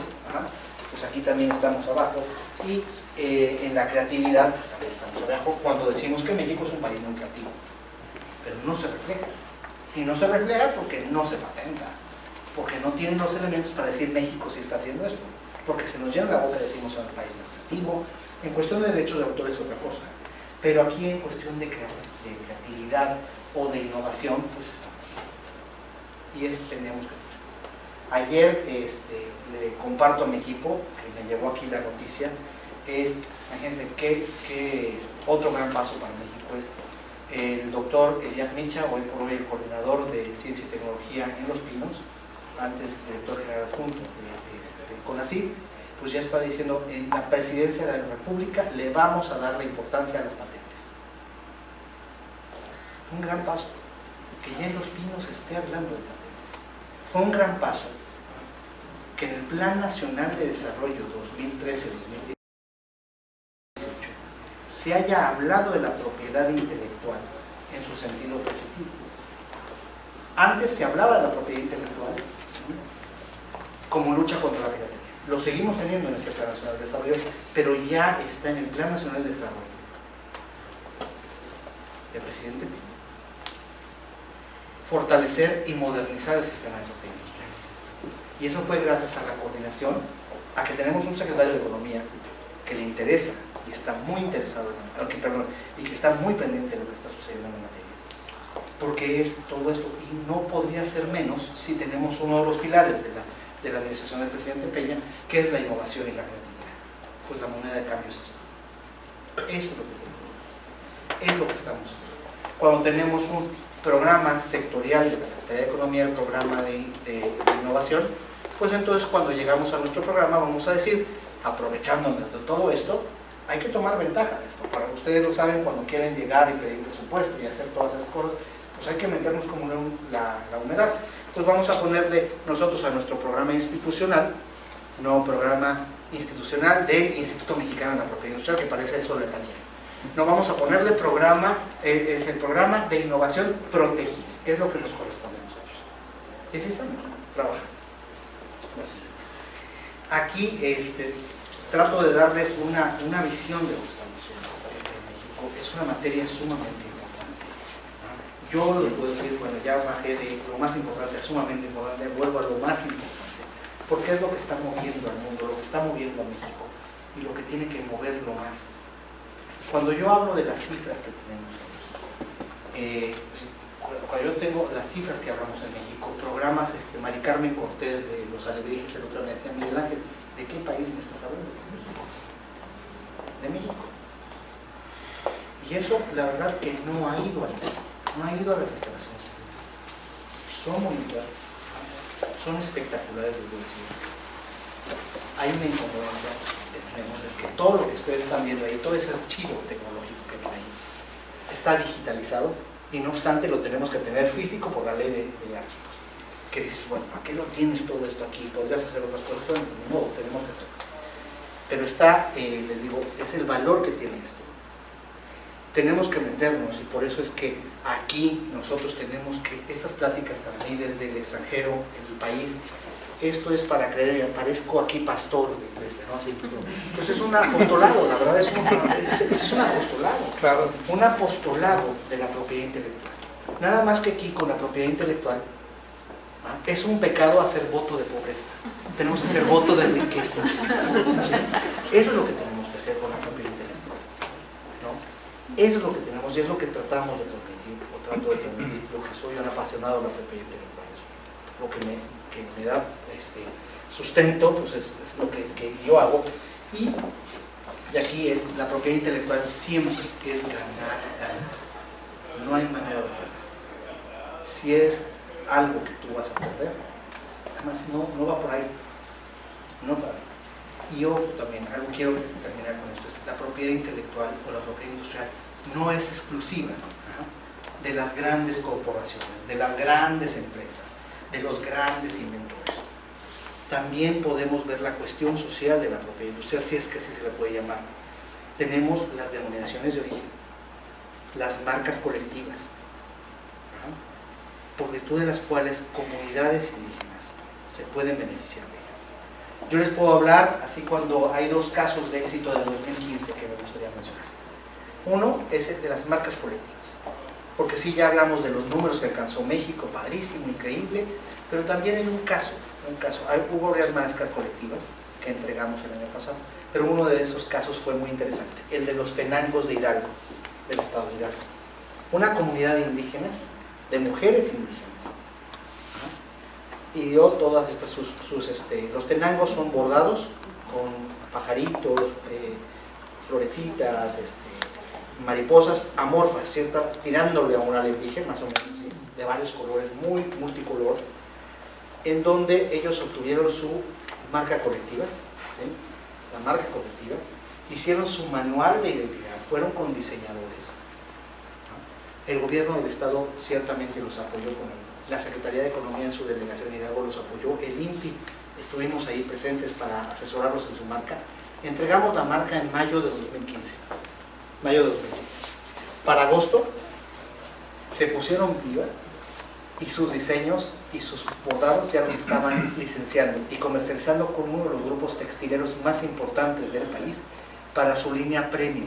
pues aquí también estamos abajo, y en la creatividad pues también estamos abajo, cuando decimos que México es un país muy creativo, pero no se refleja. Y no se refleja porque no se patenta, porque no tienen los elementos para decir México sí está haciendo esto, porque se nos llena la boca y decimos somos el país más creativo. En cuestión de derechos de autor es otra cosa, pero aquí en cuestión de creatividad o de innovación, pues estamos. Y tenemos que... Ayer le comparto a mi equipo, que me llegó aquí la noticia, imagínense que otro gran paso para México es el doctor Elías Micha, hoy por hoy el coordinador de Ciencia y Tecnología en Los Pinos, antes director general adjunto de CONACYT, pues ya está diciendo, en la presidencia de la República le vamos a dar la importancia a las patentes. Un gran paso, que ya en Los Pinos se esté hablando de patentes. Fue un gran paso que en el Plan Nacional de Desarrollo 2013-2018 se haya hablado de la propiedad intelectual en su sentido positivo. Antes se hablaba de la propiedad intelectual como lucha contra la piratería. Lo seguimos teniendo en este Plan Nacional de Desarrollo, pero ya está en el Plan Nacional de Desarrollo del presidente Piñera. Fortalecer y modernizar el sistema de propiedad industrial. Y eso fue gracias a la coordinación, a que tenemos un secretario de Economía que le interesa y está muy interesado, y que está muy pendiente de lo que está sucediendo en la materia. Porque es todo esto, y no podría ser menos si tenemos uno de los pilares de la administración del presidente Peña, que es la innovación y la creatividad. Pues la moneda de cambio es esto. Esto es lo que estamos haciendo. Cuando tenemos un programa sectorial de la Secretaría de Economía, el programa de innovación, pues entonces cuando llegamos a nuestro programa vamos a decir, aprovechándonos de todo esto, hay que tomar ventaja de esto. Para ustedes lo saben, cuando quieren llegar y pedir presupuesto y hacer todas esas cosas, pues hay que meternos como la humedad. Pues vamos a ponerle nosotros a nuestro programa institucional, no programa institucional del Instituto Mexicano de la Propiedad Industrial, que parece eso letanía. No, vamos a ponerle programa, es el programa de innovación protegida, que es lo que nos corresponde a nosotros. Y así estamos trabajando. Así. Aquí trato de darles una visión de lo que estamos haciendo en México. Es una materia sumamente importante. Yo le puedo decir, bueno, ya bajé de lo más importante a sumamente importante, vuelvo a lo más importante, porque es lo que está moviendo al mundo, lo que está moviendo a México y lo que tiene que moverlo más. Cuando yo hablo de las cifras que tenemos en México, cuando yo tengo las cifras que hablamos en México, programas, Mari Carmen Cortés de Los Alebrijes, el otro me decía, Miguel Ángel, ¿de qué país me estás hablando? De México. De México. Y eso, la verdad, que no ha ido a las instalaciones públicas. Son bonitas, son espectaculares, les voy a decir. Hay una incongruencia que tenemos, es que todo lo que ustedes están viendo ahí, todo ese archivo tecnológico que ven ahí, está digitalizado y no obstante lo tenemos que tener físico por la ley de archivos. Que dices, bueno, ¿para qué lo tienes todo esto aquí? ¿Podrías hacer otras cosas? Bueno, de modo, tenemos que hacerlo. Pero está, les digo, es el valor que tiene esto. Tenemos que meternos y por eso es que aquí nosotros tenemos que, estas pláticas para mí desde el extranjero, en el país, esto es para creer, parezco aquí pastor de iglesia, ¿no? Así, pues es un apostolado, la verdad es un apostolado, Claro. Un apostolado de la propiedad intelectual. Nada más que aquí con la propiedad intelectual, es un pecado hacer voto de pobreza, tenemos que hacer voto de riqueza. ¿Sí? Eso es lo que tenemos que hacer con la propiedad intelectual, ¿no? Eso es lo que tenemos y es lo que tratamos de transmitir, o trato de transmitir, lo que soy un apasionado de la propiedad intelectual, es lo que me da sustento, pues es lo que yo hago. Y aquí es, la propiedad intelectual siempre es ganar. No hay manera de perder. Si es algo que tú vas a perder, además no va por ahí, no para ahí. Y ojo también, algo quiero terminar con esto, es la propiedad intelectual o la propiedad industrial no es exclusiva, de las grandes corporaciones, de las grandes empresas, de los grandes inventores. También podemos ver la cuestión social de la propia industria, si es que así se le puede llamar. Tenemos las denominaciones de origen, las marcas colectivas, por virtud de las cuales comunidades indígenas se pueden beneficiar de ello. Yo les puedo hablar, así cuando hay dos casos de éxito del 2015 que me gustaría mencionar. Uno es el de las marcas colectivas, porque sí, ya hablamos de los números que alcanzó México, padrísimo, increíble, pero también hay un caso, hubo varias marcas colectivas que entregamos el año pasado, pero uno de esos casos fue muy interesante, el de los Tenangos de Hidalgo, del estado de Hidalgo. Una comunidad indígena, de mujeres indígenas, y dio todas estas los tenangos son bordados con pajaritos, florecitas, mariposas amorfas, ¿cierto? Tirándole a una alebrije, más o menos, ¿sí? De varios colores, muy multicolor, en donde ellos obtuvieron su marca colectiva, ¿sí? La marca colectiva, hicieron su manual de identidad, fueron con diseñadores. El gobierno del estado ciertamente los apoyó, la Secretaría de Economía en su delegación Hidalgo los apoyó, el INPI, estuvimos ahí presentes para asesorarlos en su marca. Entregamos la marca en mayo de 2015. Para agosto se pusieron viva y sus diseños y sus bordados ya los estaban licenciando y comercializando con uno de los grupos textileros más importantes del país para su línea premium.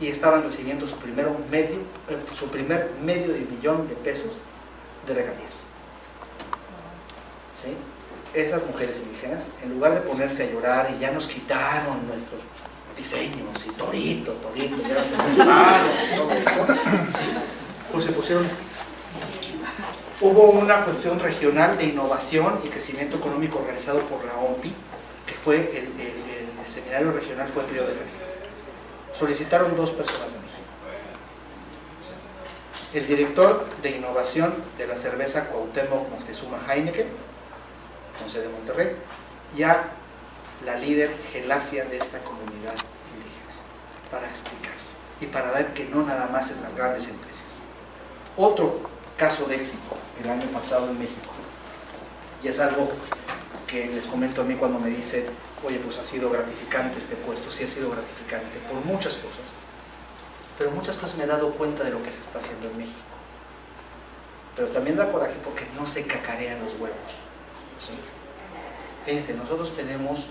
Y estaban recibiendo su primer medio millón de pesos de regalías. ¿Sí? Esas mujeres indígenas, en lugar de ponerse a llorar y ya nos quitaron nuestros diseños y torito, ya se llevaron todo esto, ¿sí? Pues se pusieron las pilas. Hubo una cuestión regional de innovación y crecimiento económico organizado por la OMPI, que fue el seminario regional fue en Río de Janeiro. Solicitaron 2 personas de México. El director de innovación de la cerveza Cuauhtémoc Moctezuma Heineken, con sede en Monterrey, y a la líder Gelasia de esta comunidad indígena, para explicar y para ver que no nada más en las grandes empresas. Otro caso de éxito el año pasado en México, y es algo que les comento a mí cuando me dicen, oye, pues ha sido gratificante este puesto. Sí ha sido gratificante por muchas cosas, pero muchas cosas me he dado cuenta de lo que se está haciendo en México, pero también da coraje porque no se cacarean los huevos, ¿sí? Fíjense, nosotros tenemos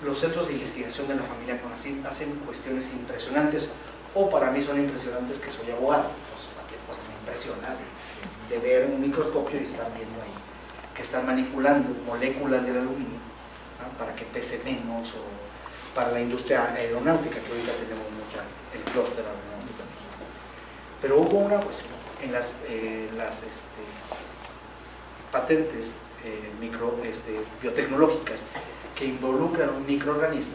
los centros de investigación de la familia CONACYT, hacen cuestiones impresionantes, o para mí son impresionantes que soy abogado, pues cualquier cosa me impresiona de ver un microscopio y estar viendo ahí que están manipulando moléculas del aluminio, ¿no? Para que pese menos, o para la industria aeronáutica, que ahorita tenemos mucha, el clúster aeronáutica. Pero hubo una cuestión en las patentes biotecnológicas que involucran un microorganismo,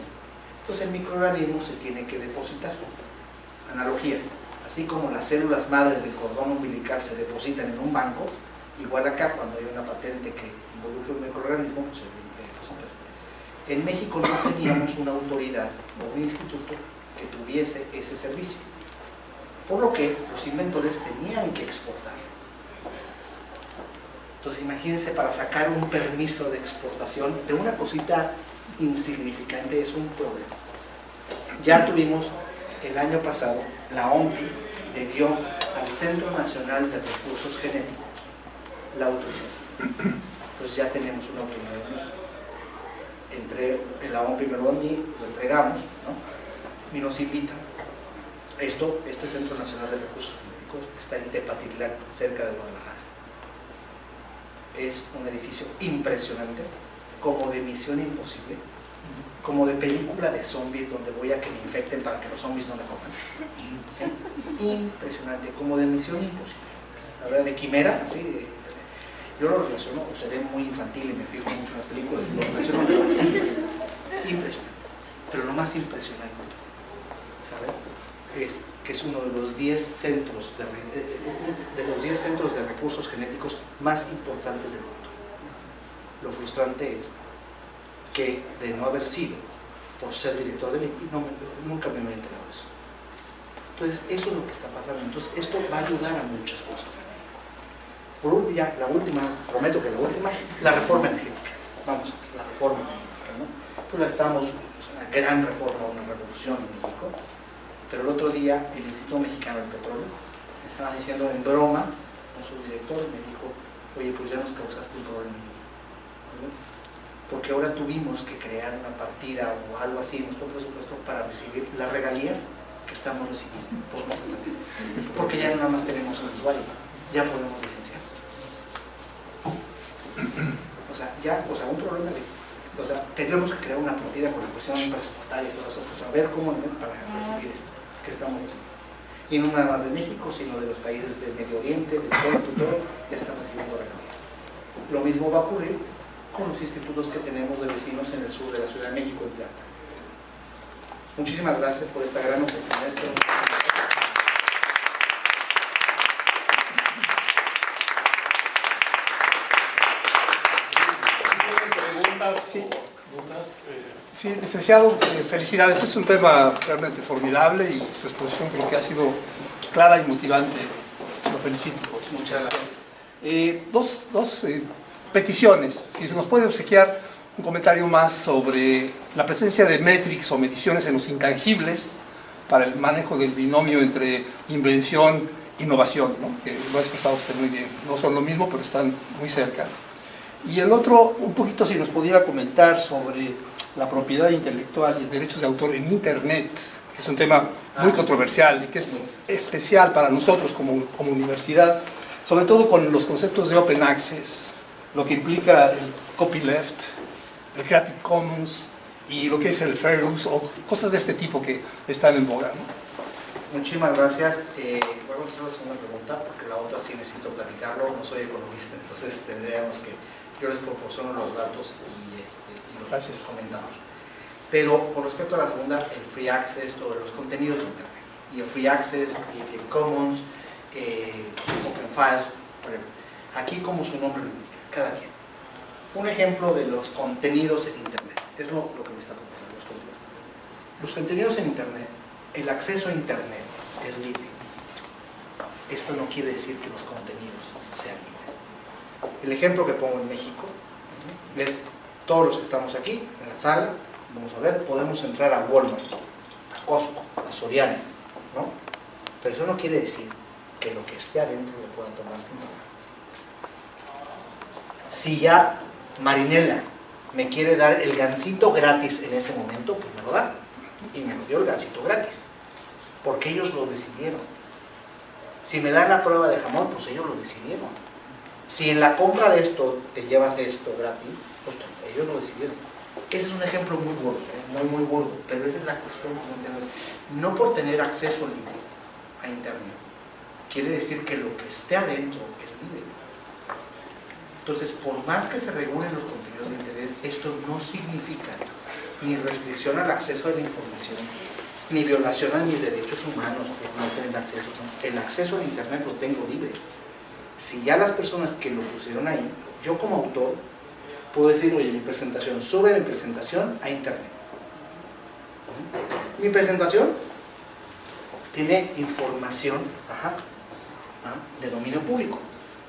pues el microorganismo se tiene que depositar. Analogía, así como las células madres del cordón umbilical se depositan en un banco, igual acá cuando hay una patente que involucra un microorganismo, pues se tiene que depositar. En México no teníamos una autoridad o un instituto que tuviese ese servicio, por lo que los inventores tenían que exportar. Entonces imagínense, para sacar un permiso de exportación de una cosita insignificante es un problema. Ya tuvimos el año pasado, la OMPI le dio al Centro Nacional de Recursos Genéticos la autorización. Entonces ya tenemos una autoridad en la OMPI, me lo entregamos, ¿no? Y nos invitan. Este Centro Nacional de Recursos Genéticos está en Tepatitlán, cerca de Guadalajara. Es un edificio impresionante, como de Misión Imposible, como de película de zombies, donde voy a que me infecten para que los zombies no me coman. ¿Sí? Impresionante, como de Misión Imposible. La verdad, de quimera, así. Yo lo relaciono, o seré muy infantil y me fijo mucho en las películas, y lo relaciono de vacías. Impresionante. Pero lo más impresionante, ¿sabes? Es que es uno de los 10 centros de recursos genéticos más importantes del mundo. Lo frustrante es que, de no haber sido por ser director del INPI, nunca me he enterado de eso. Entonces, eso es lo que está pasando. Entonces, esto va a ayudar a muchas cosas. Por último, ya, la última, prometo que la última, la reforma energética. Vamos, la reforma energética, ¿no? Pues la estamos, una gran reforma, una revolución en México, pero el otro día el Instituto Mexicano del Petróleo me estaba diciendo en broma, con su director, me dijo, oye, pues ya nos causaste un problema, ¿no? Porque ahora tuvimos que crear una partida o algo así en nuestro presupuesto para recibir las regalías que estamos recibiendo por nuestras patentes, porque ya no nada más tenemos un usuario, ya podemos licenciar. Un problema de, tenemos que crear una partida con la cuestión presupuestaria y todo eso, pues a ver cómo para recibir esto que estamos recibiendo. Y no nada más de México, sino de los países del Medio Oriente, del Golfo y todo, ya están recibiendo regalías. Lo mismo va a ocurrir con los institutos que tenemos de vecinos en el sur de la Ciudad de México, en Tlalpan. Muchísimas gracias por esta gran oportunidad. Sí, licenciado, felicidades. Es un tema realmente formidable y su exposición creo que ha sido clara y motivante. Lo felicito. Muchas gracias. Dos peticiones. Si nos puede obsequiar un comentario más sobre la presencia de métricas o mediciones en los intangibles para el manejo del binomio entre invención e innovación, ¿no? Que lo ha expresado usted muy bien. No son lo mismo, pero están muy cerca. Y el otro, un poquito si nos pudiera comentar sobre la propiedad intelectual y derechos de autor en Internet, que es un tema muy controversial y que es especial para nosotros como universidad, sobre todo con los conceptos de Open Access, lo que implica el copyleft, el Creative Commons y lo que es el Fair Use o cosas de este tipo que están en boga, ¿no? Muchísimas gracias. Voy a contestar la segunda pregunta porque la otra sí necesito platicarlo. No soy economista, entonces tendríamos que... Yo les proporciono los datos y los comentamos. Pero con respecto a la segunda, el Free Access, todos los contenidos de Internet. Y el Free Access, Creative Commons, Open Files, por ejemplo. Aquí como su nombre lo indica, cada quien. Un ejemplo de los contenidos en Internet. Es lo que me está proponiendo, los contenidos. Los contenidos en Internet, el acceso a Internet es libre. Esto no quiere decir que los contenidos sean libres. El ejemplo que pongo en México es todos los que estamos aquí en la sala, vamos a ver, podemos entrar a Walmart, a Costco, a Soriana, ¿no? Pero eso no quiere decir que lo que esté adentro lo puedan tomar sin pagar. Si ya Marinela me quiere dar el gansito gratis en ese momento, pues me lo da. Y me lo dio el gansito gratis, porque ellos lo decidieron. Si me dan la prueba de jamón, pues ellos lo decidieron. Si en la compra de esto te llevas esto gratis, pues ellos lo decidieron. Ese es un ejemplo muy burdo, muy burdo, pero esa es la cuestión. No por tener acceso libre a Internet, quiere decir que lo que esté adentro es libre. Entonces, por más que se regulen los contenidos de Internet, esto no significa ni restricción al acceso a la información, ni violación a mis derechos humanos por no tener acceso. El acceso a Internet lo tengo libre. Si ya las personas que lo pusieron ahí, yo como autor puedo decir, oye, mi presentación, sube mi presentación a Internet. Mi presentación tiene información de dominio público.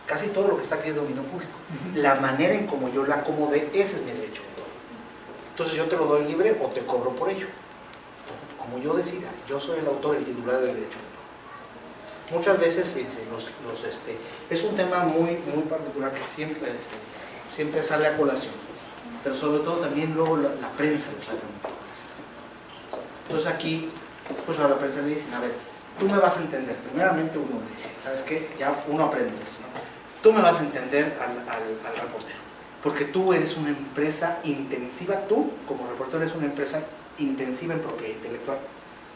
Casi todo lo que está aquí es dominio público. La manera en como yo la acomodé, ese es mi derecho de autor. Entonces yo te lo doy libre o te cobro por ello. Como yo decida, yo soy el autor, el titular del derecho de autor. Muchas veces, fíjense, es un tema muy particular que siempre sale a colación, pero sobre todo también luego la prensa lo saca mucho. Entonces aquí, pues a la prensa le dicen, a ver, tú me vas a entender. Primeramente uno le dice, ¿sabes qué? Ya uno aprende esto, ¿no? Tú me vas a entender al reportero, porque tú eres una empresa intensiva, tú como reportero eres una empresa intensiva en propiedad intelectual.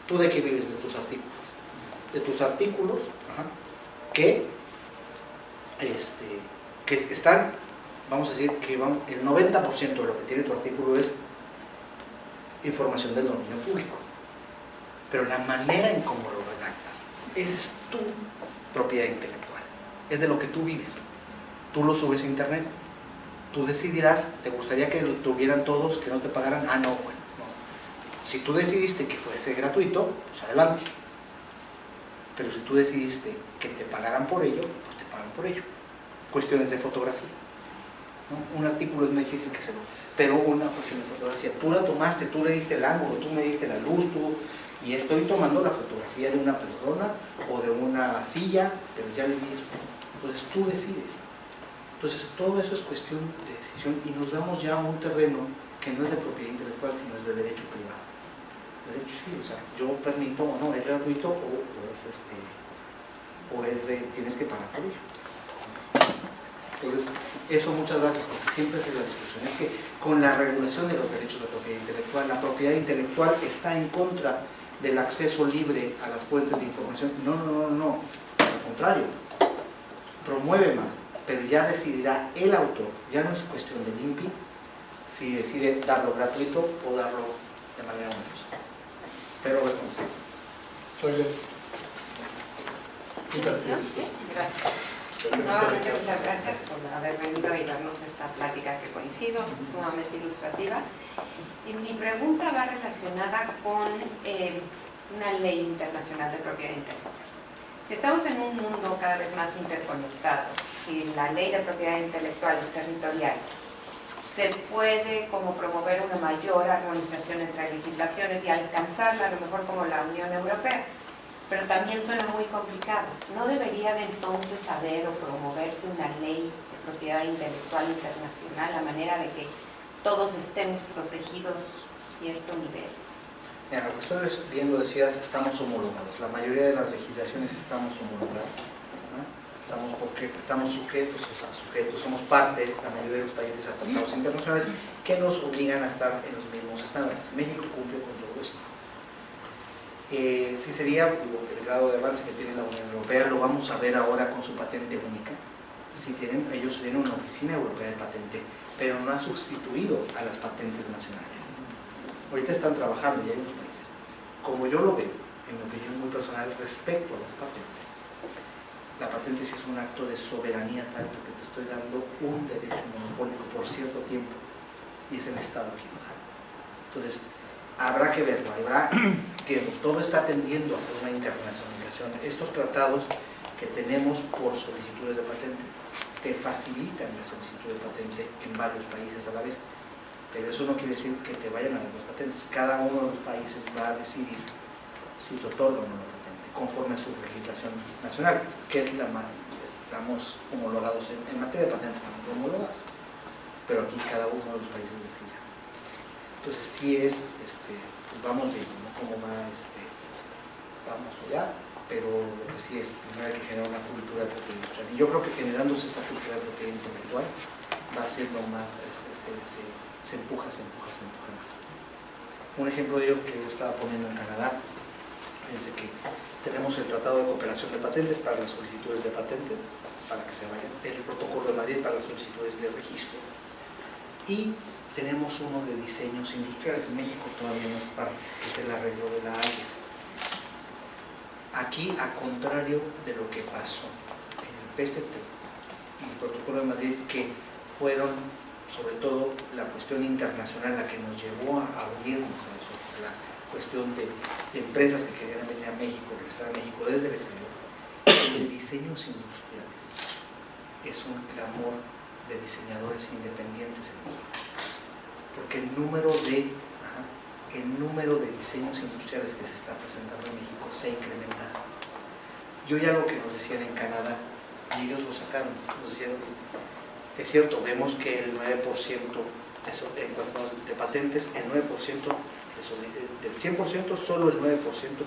¿Tú de qué vives? De tus artículos. De tus artículos que están, vamos a decir que el 90% de lo que tiene tu artículo es información del dominio público, pero la manera en cómo lo redactas es tu propiedad intelectual, es de lo que tú vives. Tú lo subes a Internet, tú decidirás, ¿te gustaría que lo tuvieran todos, que no te pagaran? Ah, no, bueno, no. Si tú decidiste que fuese gratuito, pues adelante. Pero si tú decidiste que te pagaran por ello, pues te pagan por ello. Cuestiones de fotografía, ¿no? Un artículo es muy difícil que se vea, pero una cuestión de fotografía. Tú la tomaste, tú le diste el ángulo, tú me diste la luz, y estoy tomando la fotografía de una persona o de una silla, pero ya le di esto. Entonces tú decides. Entonces todo eso es cuestión de decisión y nos vamos ya a un terreno que no es de propiedad intelectual, sino es de derecho privado. Derecho civil, o sea, yo permito o no, es gratuito o es de, tienes que pagar por ello. Entonces, eso muchas gracias, porque siempre es la discusión. Es que con la regulación de los derechos de propiedad intelectual, la propiedad intelectual está en contra del acceso libre a las fuentes de información. No, al contrario, promueve más, pero ya decidirá el autor, ya no es cuestión del INPI, si decide darlo gratuito o darlo de manera onerosa. Pero bueno. Soy yo. Sí, gracias. Nuevamente muchas gracias por haber venido y darnos esta plática que coincido, sumamente ilustrativa. Y mi pregunta va relacionada con una ley internacional de propiedad intelectual. Si estamos en un mundo cada vez más interconectado, si la ley de propiedad intelectual es territorial, se puede como promover una mayor armonización entre legislaciones y alcanzarla a lo mejor como la Unión Europea. Pero también suena muy complicado. ¿No debería de entonces haber o promoverse una ley de propiedad intelectual internacional a manera de que todos estemos protegidos a cierto nivel? Mira, lo que ustedes bien lo decías, estamos homologados. La mayoría de las legislaciones estamos homologadas, ¿no? Porque estamos sujetos, somos parte, la mayoría de los países, a tratados internacionales que nos obligan a estar en los mismos estándares. México cumple con todo esto. Sí sería, el grado de avance que tiene la Unión Europea, lo vamos a ver ahora con su patente única. Sí ellos tienen una oficina europea de patente, pero no ha sustituido a las patentes nacionales. Ahorita están trabajando ya en los países. Como yo lo veo, en mi opinión muy personal, respecto a las patentes, la patente sí es un acto de soberanía tal, porque te estoy dando un derecho monopólico por cierto tiempo, y es el Estado quien lo da. Entonces, habrá que verlo, que todo está tendiendo a hacer una internacionalización. Estos tratados que tenemos por solicitudes de patente te facilitan la solicitud de patente en varios países a la vez, pero eso no quiere decir que te vayan a dar las patentes. Cada uno de los países va a decidir si te otorga o no la patente, conforme a su legislación nacional, que es estamos homologados en materia de patentes, estamos homologados, pero aquí cada uno de los países decide. Entonces sí es, vamos viendo, ¿no? Cómo va, vamos allá, pero lo que sí es, primero hay que generar una cultura de propiedad industrial. Y yo creo que generándose esa cultura de propiedad intelectual va a ser lo más, se empuja más. Un ejemplo de ello que yo estaba poniendo en Canadá, es de que tenemos el Tratado de Cooperación de Patentes para las solicitudes de patentes, para que se vayan, el Protocolo de Madrid para las solicitudes de registro, y tenemos uno de diseños industriales. México todavía no es parte, es el arreglo de la Haya. Aquí, a contrario de lo que pasó en el PCT y el Protocolo de Madrid, que fueron sobre todo la cuestión internacional la que nos llevó a unirnos a eso, la cuestión de empresas que querían venir a México, registrar a México desde el exterior. El de diseños industriales es un clamor de diseñadores independientes en México, porque el número de diseños industriales que se está presentando en México se ha incrementado. Yo ya lo que nos decían en Canadá, y ellos lo sacaron, nos decían, es cierto, vemos que el 9% en cuanto de patentes, el 9% del 100%, solo el 9%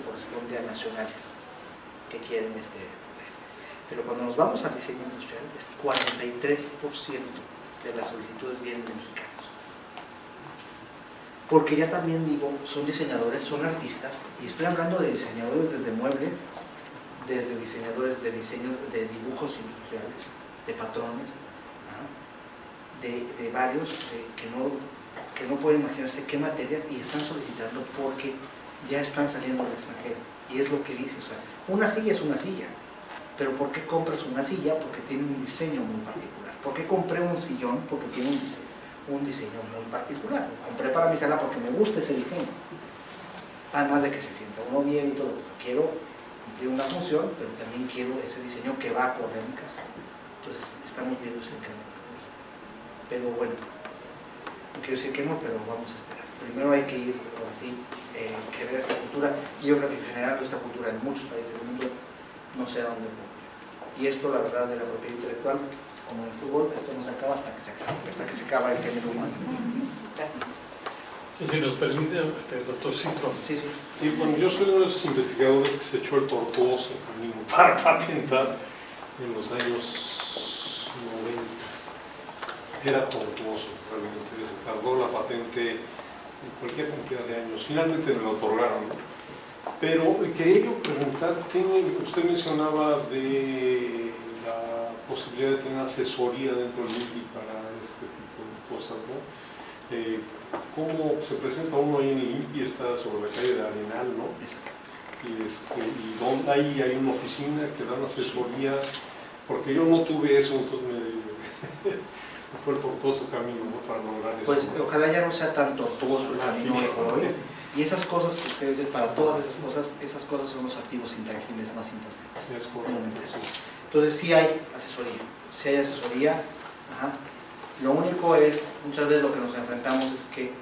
corresponde a nacionales que quieren pero cuando nos vamos al diseño industrial, es 43% de las solicitudes vienen de mexicanos. Porque ya también digo, son diseñadores, son artistas, y estoy hablando de diseñadores desde muebles, desde diseñadores de diseño de dibujos industriales, de patrones, de varios que no pueden imaginarse qué materia, y están solicitando porque ya están saliendo al extranjero. Y es lo que dice, o sea, una silla es una silla, pero ¿por qué compras una silla? Porque tiene un diseño muy particular. ¿Por qué compré un sillón? Porque tiene un diseño muy particular. Compré para mi sala porque me gusta ese diseño, además de que se sienta uno bien y todo. Quiero cumplir una función, pero también quiero ese diseño que va a acorde a mi casa. Entonces estamos viendo ese cambio. Pero bueno, no quiero decir que no, pero vamos a esperar. Primero hay que ir, ahora sí, querer esta cultura, y yo creo que generando esta cultura en muchos países del mundo, no sé a dónde voy. Y esto, la verdad, de la propiedad intelectual, como en el fútbol, esto no se acaba hasta que se acaba el género humano. Y si nos permite, doctor Citro. Sí, sí. Sí, bueno, yo soy uno de esos investigadores que se echó el tortuoso camino para patentar en los años 90. Era tortuoso, realmente. Se tardó la patente cualquier cantidad de años. Finalmente me lo otorgaron, ¿no? Pero quería yo preguntar, usted mencionaba de la posibilidad de tener asesoría dentro del INPI para este tipo de cosas, ¿no? ¿Cómo se presenta uno ahí en el INPI? Está sobre la calle de Arenal, ¿no? Y donde hay una oficina que da una asesoría, porque yo no tuve eso, entonces me fue el tortuoso camino, ¿no? Para lograr eso. Pues ojalá ya no sea tan tortuoso el camino de por hoy. Y esas cosas que ustedes dicen, para todas esas cosas son los activos intangibles más importantes de una empresa. Entonces sí hay asesoría, ajá. Lo único es, muchas veces lo que nos enfrentamos es que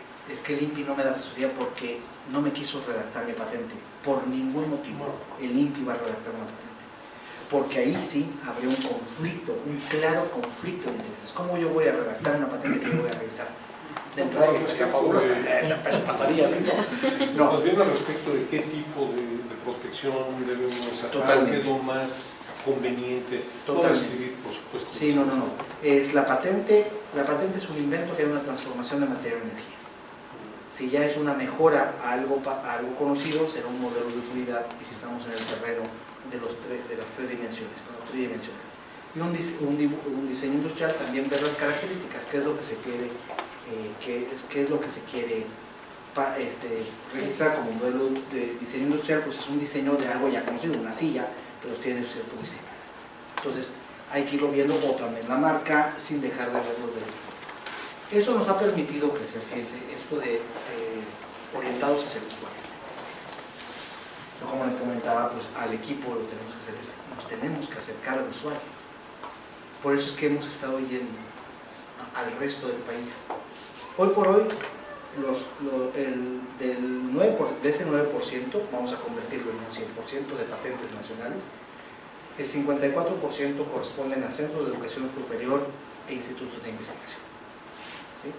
el INPI no me da asesoría porque no me quiso redactar mi patente, por ningún motivo. El INPI va a redactar una patente, porque ahí sí habría un conflicto, un claro conflicto de intereses. ¿Cómo yo voy a redactar una patente que yo voy a revisar? De entrada estaría fabulosa, pasaría así, ¿no? No. Más bien al respecto de qué tipo de protección debemos sacar, Totalmente. qué es lo más conveniente. Totalmente. No escribir, por supuesto. Sí, no. Es la patente es un invento que hay una transformación de materia en energía. Si ya es una mejora a algo conocido, será un modelo de utilidad, y si estamos en el terreno de las tres dimensiones, ¿no? Tridimensional. Y un diseño industrial también ver las características, qué es lo que se quiere, qué es lo que se quiere registrar como modelo de diseño industrial. Pues es un diseño de algo ya conocido, una silla, pero tiene cierto diseño. Entonces hay que irlo viendo, o también la marca, sin dejar de ver los derechos. Eso nos ha permitido crecer, fíjense, esto de orientados hacia el usuario. Yo, como le comentaba, pues al equipo lo que tenemos que hacer es, nos tenemos que acercar al usuario. Por eso es que hemos estado yendo al resto del país. Hoy por hoy, de ese 9%, vamos a convertirlo en un 100% de patentes nacionales. El 54% corresponden a centros de educación superior e institutos de investigación. ¿Sí?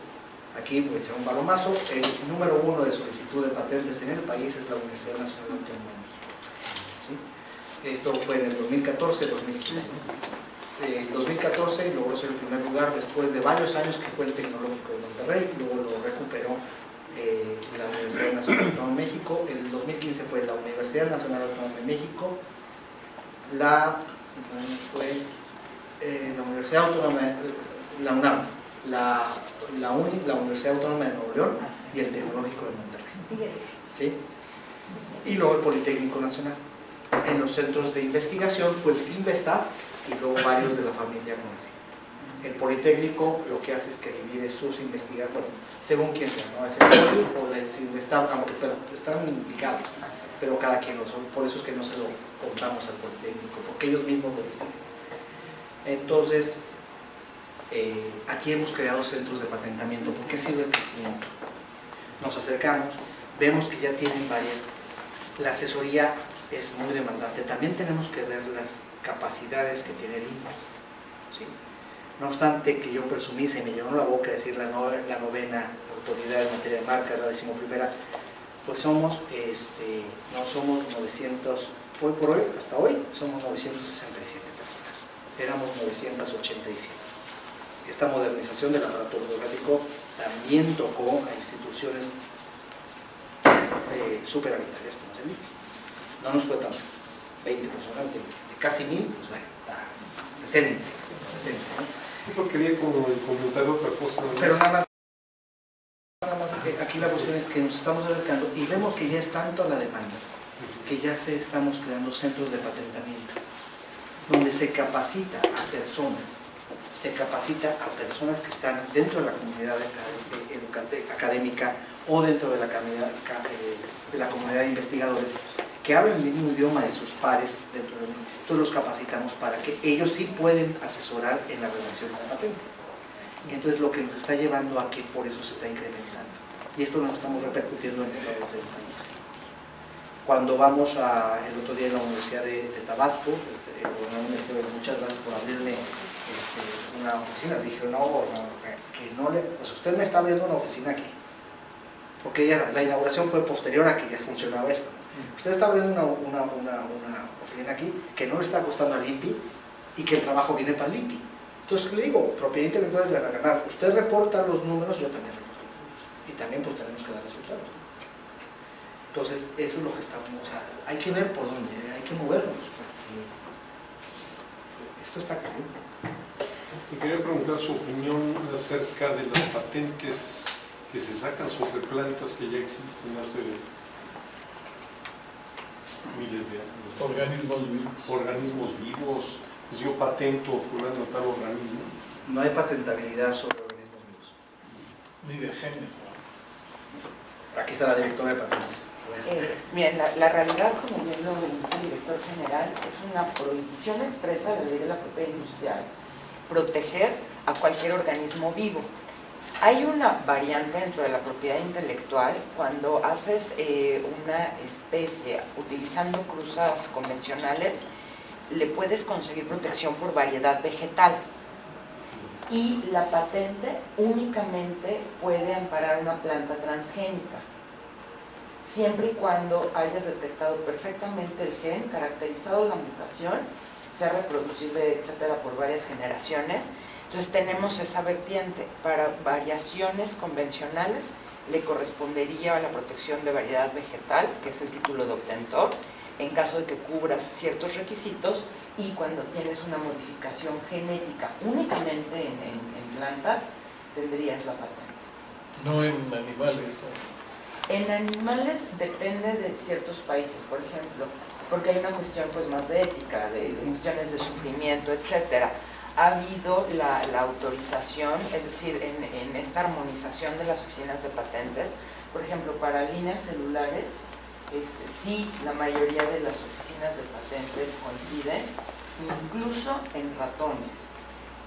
Aquí voy a echar un balomazo. El número 1 de solicitud de patentes en el país es la Universidad Nacional Autónoma de México. ¿Sí? Esto fue en el 2014-2015. En 2014 logró ser el primer lugar después de varios años, que fue el Tecnológico de Monterrey. Luego lo recuperó la Universidad Nacional Autónoma de México. En el 2015 fue la Universidad Nacional Autónoma de México, la Universidad Autónoma, la UNAM, la Universidad Autónoma de Nuevo León y el Tecnológico de Monterrey. ¿Sí? Y luego el Politécnico Nacional. En los centros de investigación fue el CINVESTAB y luego varios de la familia Conci. El Politécnico lo que hace es que divide sus investigaciones, según quién sea, ¿no? Es el Poli o el CINVESTAB, aunque están ligados, pero cada quien lo son. Por eso es que no se lo contamos al Politécnico, porque ellos mismos lo deciden. Entonces, aquí hemos creado centros de patentamiento. ¿Por qué sirve el crecimiento? Nos acercamos, vemos que ya tienen varias. La asesoría es muy demandante. También tenemos que ver las capacidades que tiene el INPI. ¿Sí? No obstante que yo presumí, se me llenó la boca decir la novena autoridad en materia de marcas, la 11ª, pues somos, no somos 900, hoy por hoy, hasta hoy, somos 967 personas. Éramos 987. Esta modernización del aparato burocrático también tocó a instituciones superavitarias como es el INPI. No nos fue tan 20 personas, de casi 1000, pues bueno, está decente, ¿no? Yo quería comentar otra cosa. Pero nada más, aquí la cuestión es que nos estamos acercando y vemos que ya es tanto la demanda, que ya estamos creando centros de patentamiento, donde se capacita a personas que están dentro de la comunidad académica o dentro de la comunidad de investigadores, que hablen el mismo idioma de sus pares dentro del mundo. Entonces los capacitamos para que ellos sí pueden asesorar en la redacción de patentes. Y entonces lo que nos está llevando a que por eso se está incrementando. Y esto lo estamos repercutiendo en estados del país. Cuando vamos el otro día en la Universidad de Tabasco, la universidad, muchas gracias por abrirme una oficina, le dije, no, que no le, pues usted me está abriendo una oficina aquí, porque la inauguración fue posterior a que ya funcionaba esto. Usted está abriendo una oficina aquí que no le está costando al INPI y que el trabajo viene para el INPI. Entonces le digo, propiedad intelectual es de la ganar, usted reporta los números, yo también reporto los números, y también pues tenemos que dar resultados. Entonces eso es lo que estamos, o sea, hay que ver por dónde, hay que movernos, porque esto está creciendo. Me quería preguntar su opinión acerca de las patentes que se sacan sobre plantas que ya existen hace miles de años. Organismos vivos. Organismos vivos, pues yo patento fulano tal organismo. No hay patentabilidad sobre organismos vivos. Ni de genes. Aquí está la directora de patentes. Bien, la realidad, como bien lo indica el director general, es una prohibición expresa de la ley de la propiedad industrial, proteger a cualquier organismo vivo. Hay una variante dentro de la propiedad intelectual cuando haces una especie utilizando cruzas convencionales, le puedes conseguir protección por variedad vegetal. Y la patente únicamente puede amparar una planta transgénica, siempre y cuando hayas detectado perfectamente el gen, caracterizado la mutación, sea reproducible, etcétera, por varias generaciones. Entonces tenemos esa vertiente. Para variaciones convencionales le correspondería a la protección de variedad vegetal, que es el título de obtentor, en caso de que cubras ciertos requisitos, y cuando tienes una modificación genética únicamente en plantas, tendrías la patente. No en animales. En animales depende de ciertos países, por ejemplo, porque hay una cuestión pues más de ética, de cuestiones de sufrimiento, etcétera. Ha habido la autorización, es decir, en esta armonización de las oficinas de patentes, por ejemplo, para líneas celulares, sí, la mayoría de las oficinas de patentes coinciden, incluso en ratones.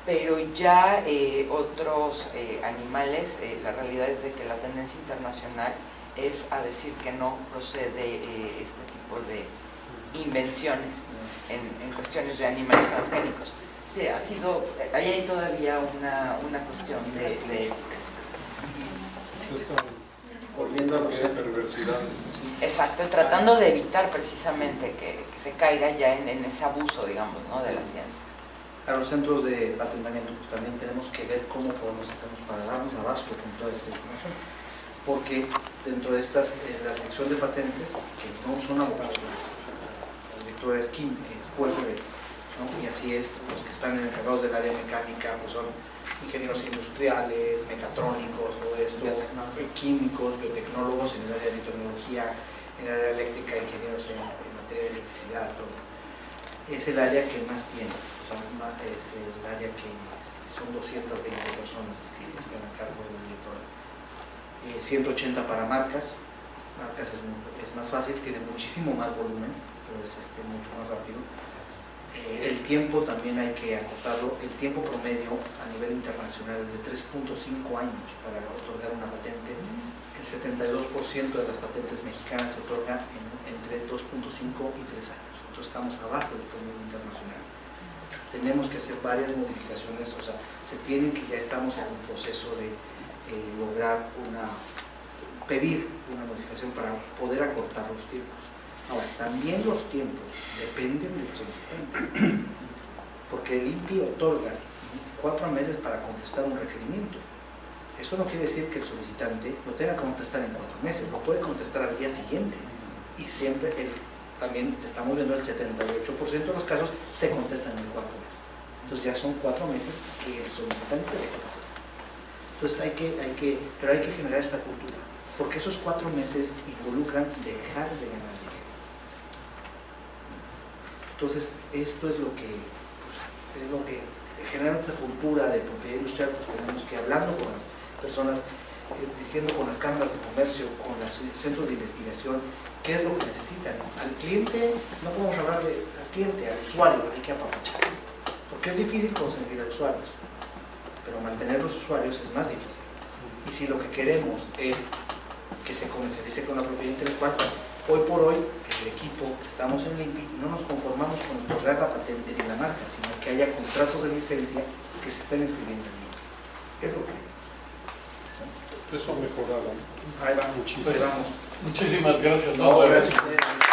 Pero ya otros animales, la realidad es de que la tendencia internacional es a decir que no procede este tipo de invenciones en cuestiones de animales transgénicos. Sí, ha sido, ahí hay todavía una cuestión de Volviendo a los perversidades. exacto, tratando de evitar precisamente que se caiga ya en ese abuso, digamos, ¿no?, de la ciencia. A los centros de patentamiento, pues también tenemos que ver cómo podemos hacernos para darnos abasto con toda esta información. Porque dentro de estas, la dirección de patentes, que no son abogados, la directora es juez de letras, ¿no? Y así es, los que están encargados del área mecánica, pues son ingenieros industriales, mecatrónicos, todo esto, químicos, biotecnólogos en el área de tecnología, en el área eléctrica, ingenieros en materia de electricidad, todo. Es el área que más tiene, es el área que son 220 personas que están a cargo de la directora. 180 para marcas es más fácil, tiene muchísimo más volumen, pero es mucho más rápido. El tiempo también hay que acotarlo, el tiempo promedio a nivel internacional es de 3.5 años para otorgar una patente. El 72% de las patentes mexicanas se otorga entre 2.5 y 3 años, entonces estamos abajo del promedio internacional. Tenemos que hacer varias modificaciones, o sea, ya estamos en un proceso de lograr pedir una modificación para poder acortar los tiempos. Ahora, también los tiempos dependen del solicitante, porque el INPI otorga 4 meses para contestar un requerimiento. Esto no quiere decir que el solicitante lo tenga que contestar en 4 meses, lo puede contestar al día siguiente, y siempre también estamos viendo el 78% de los casos se contestan en el 4 mes. Entonces ya son 4 meses que el solicitante debe contestar. Entonces pero hay que generar esta cultura, porque esos 4 meses involucran dejar de ganar dinero. Entonces esto es lo que genera esta cultura de propiedad industrial, pues tenemos que, hablando con personas diciendo con las cámaras de comercio, con los centros de investigación, qué es lo que necesitan. Al cliente, no podemos hablar al cliente, al usuario hay que apapachar, porque es difícil conseguir a usuarios, pero mantener los usuarios es más difícil. Y si lo que queremos es que se comercialice con la propiedad intelectual, hoy por hoy, el equipo que estamos en LIMPI, no nos conformamos con otorgar la patente ni la marca, sino que haya contratos de licencia que se estén escribiendo en LIMPI. Es lo que Eso ha mejorado ahí va, muchísimo. pues vamos. Muchísimas gracias. No, otra vez. gracias.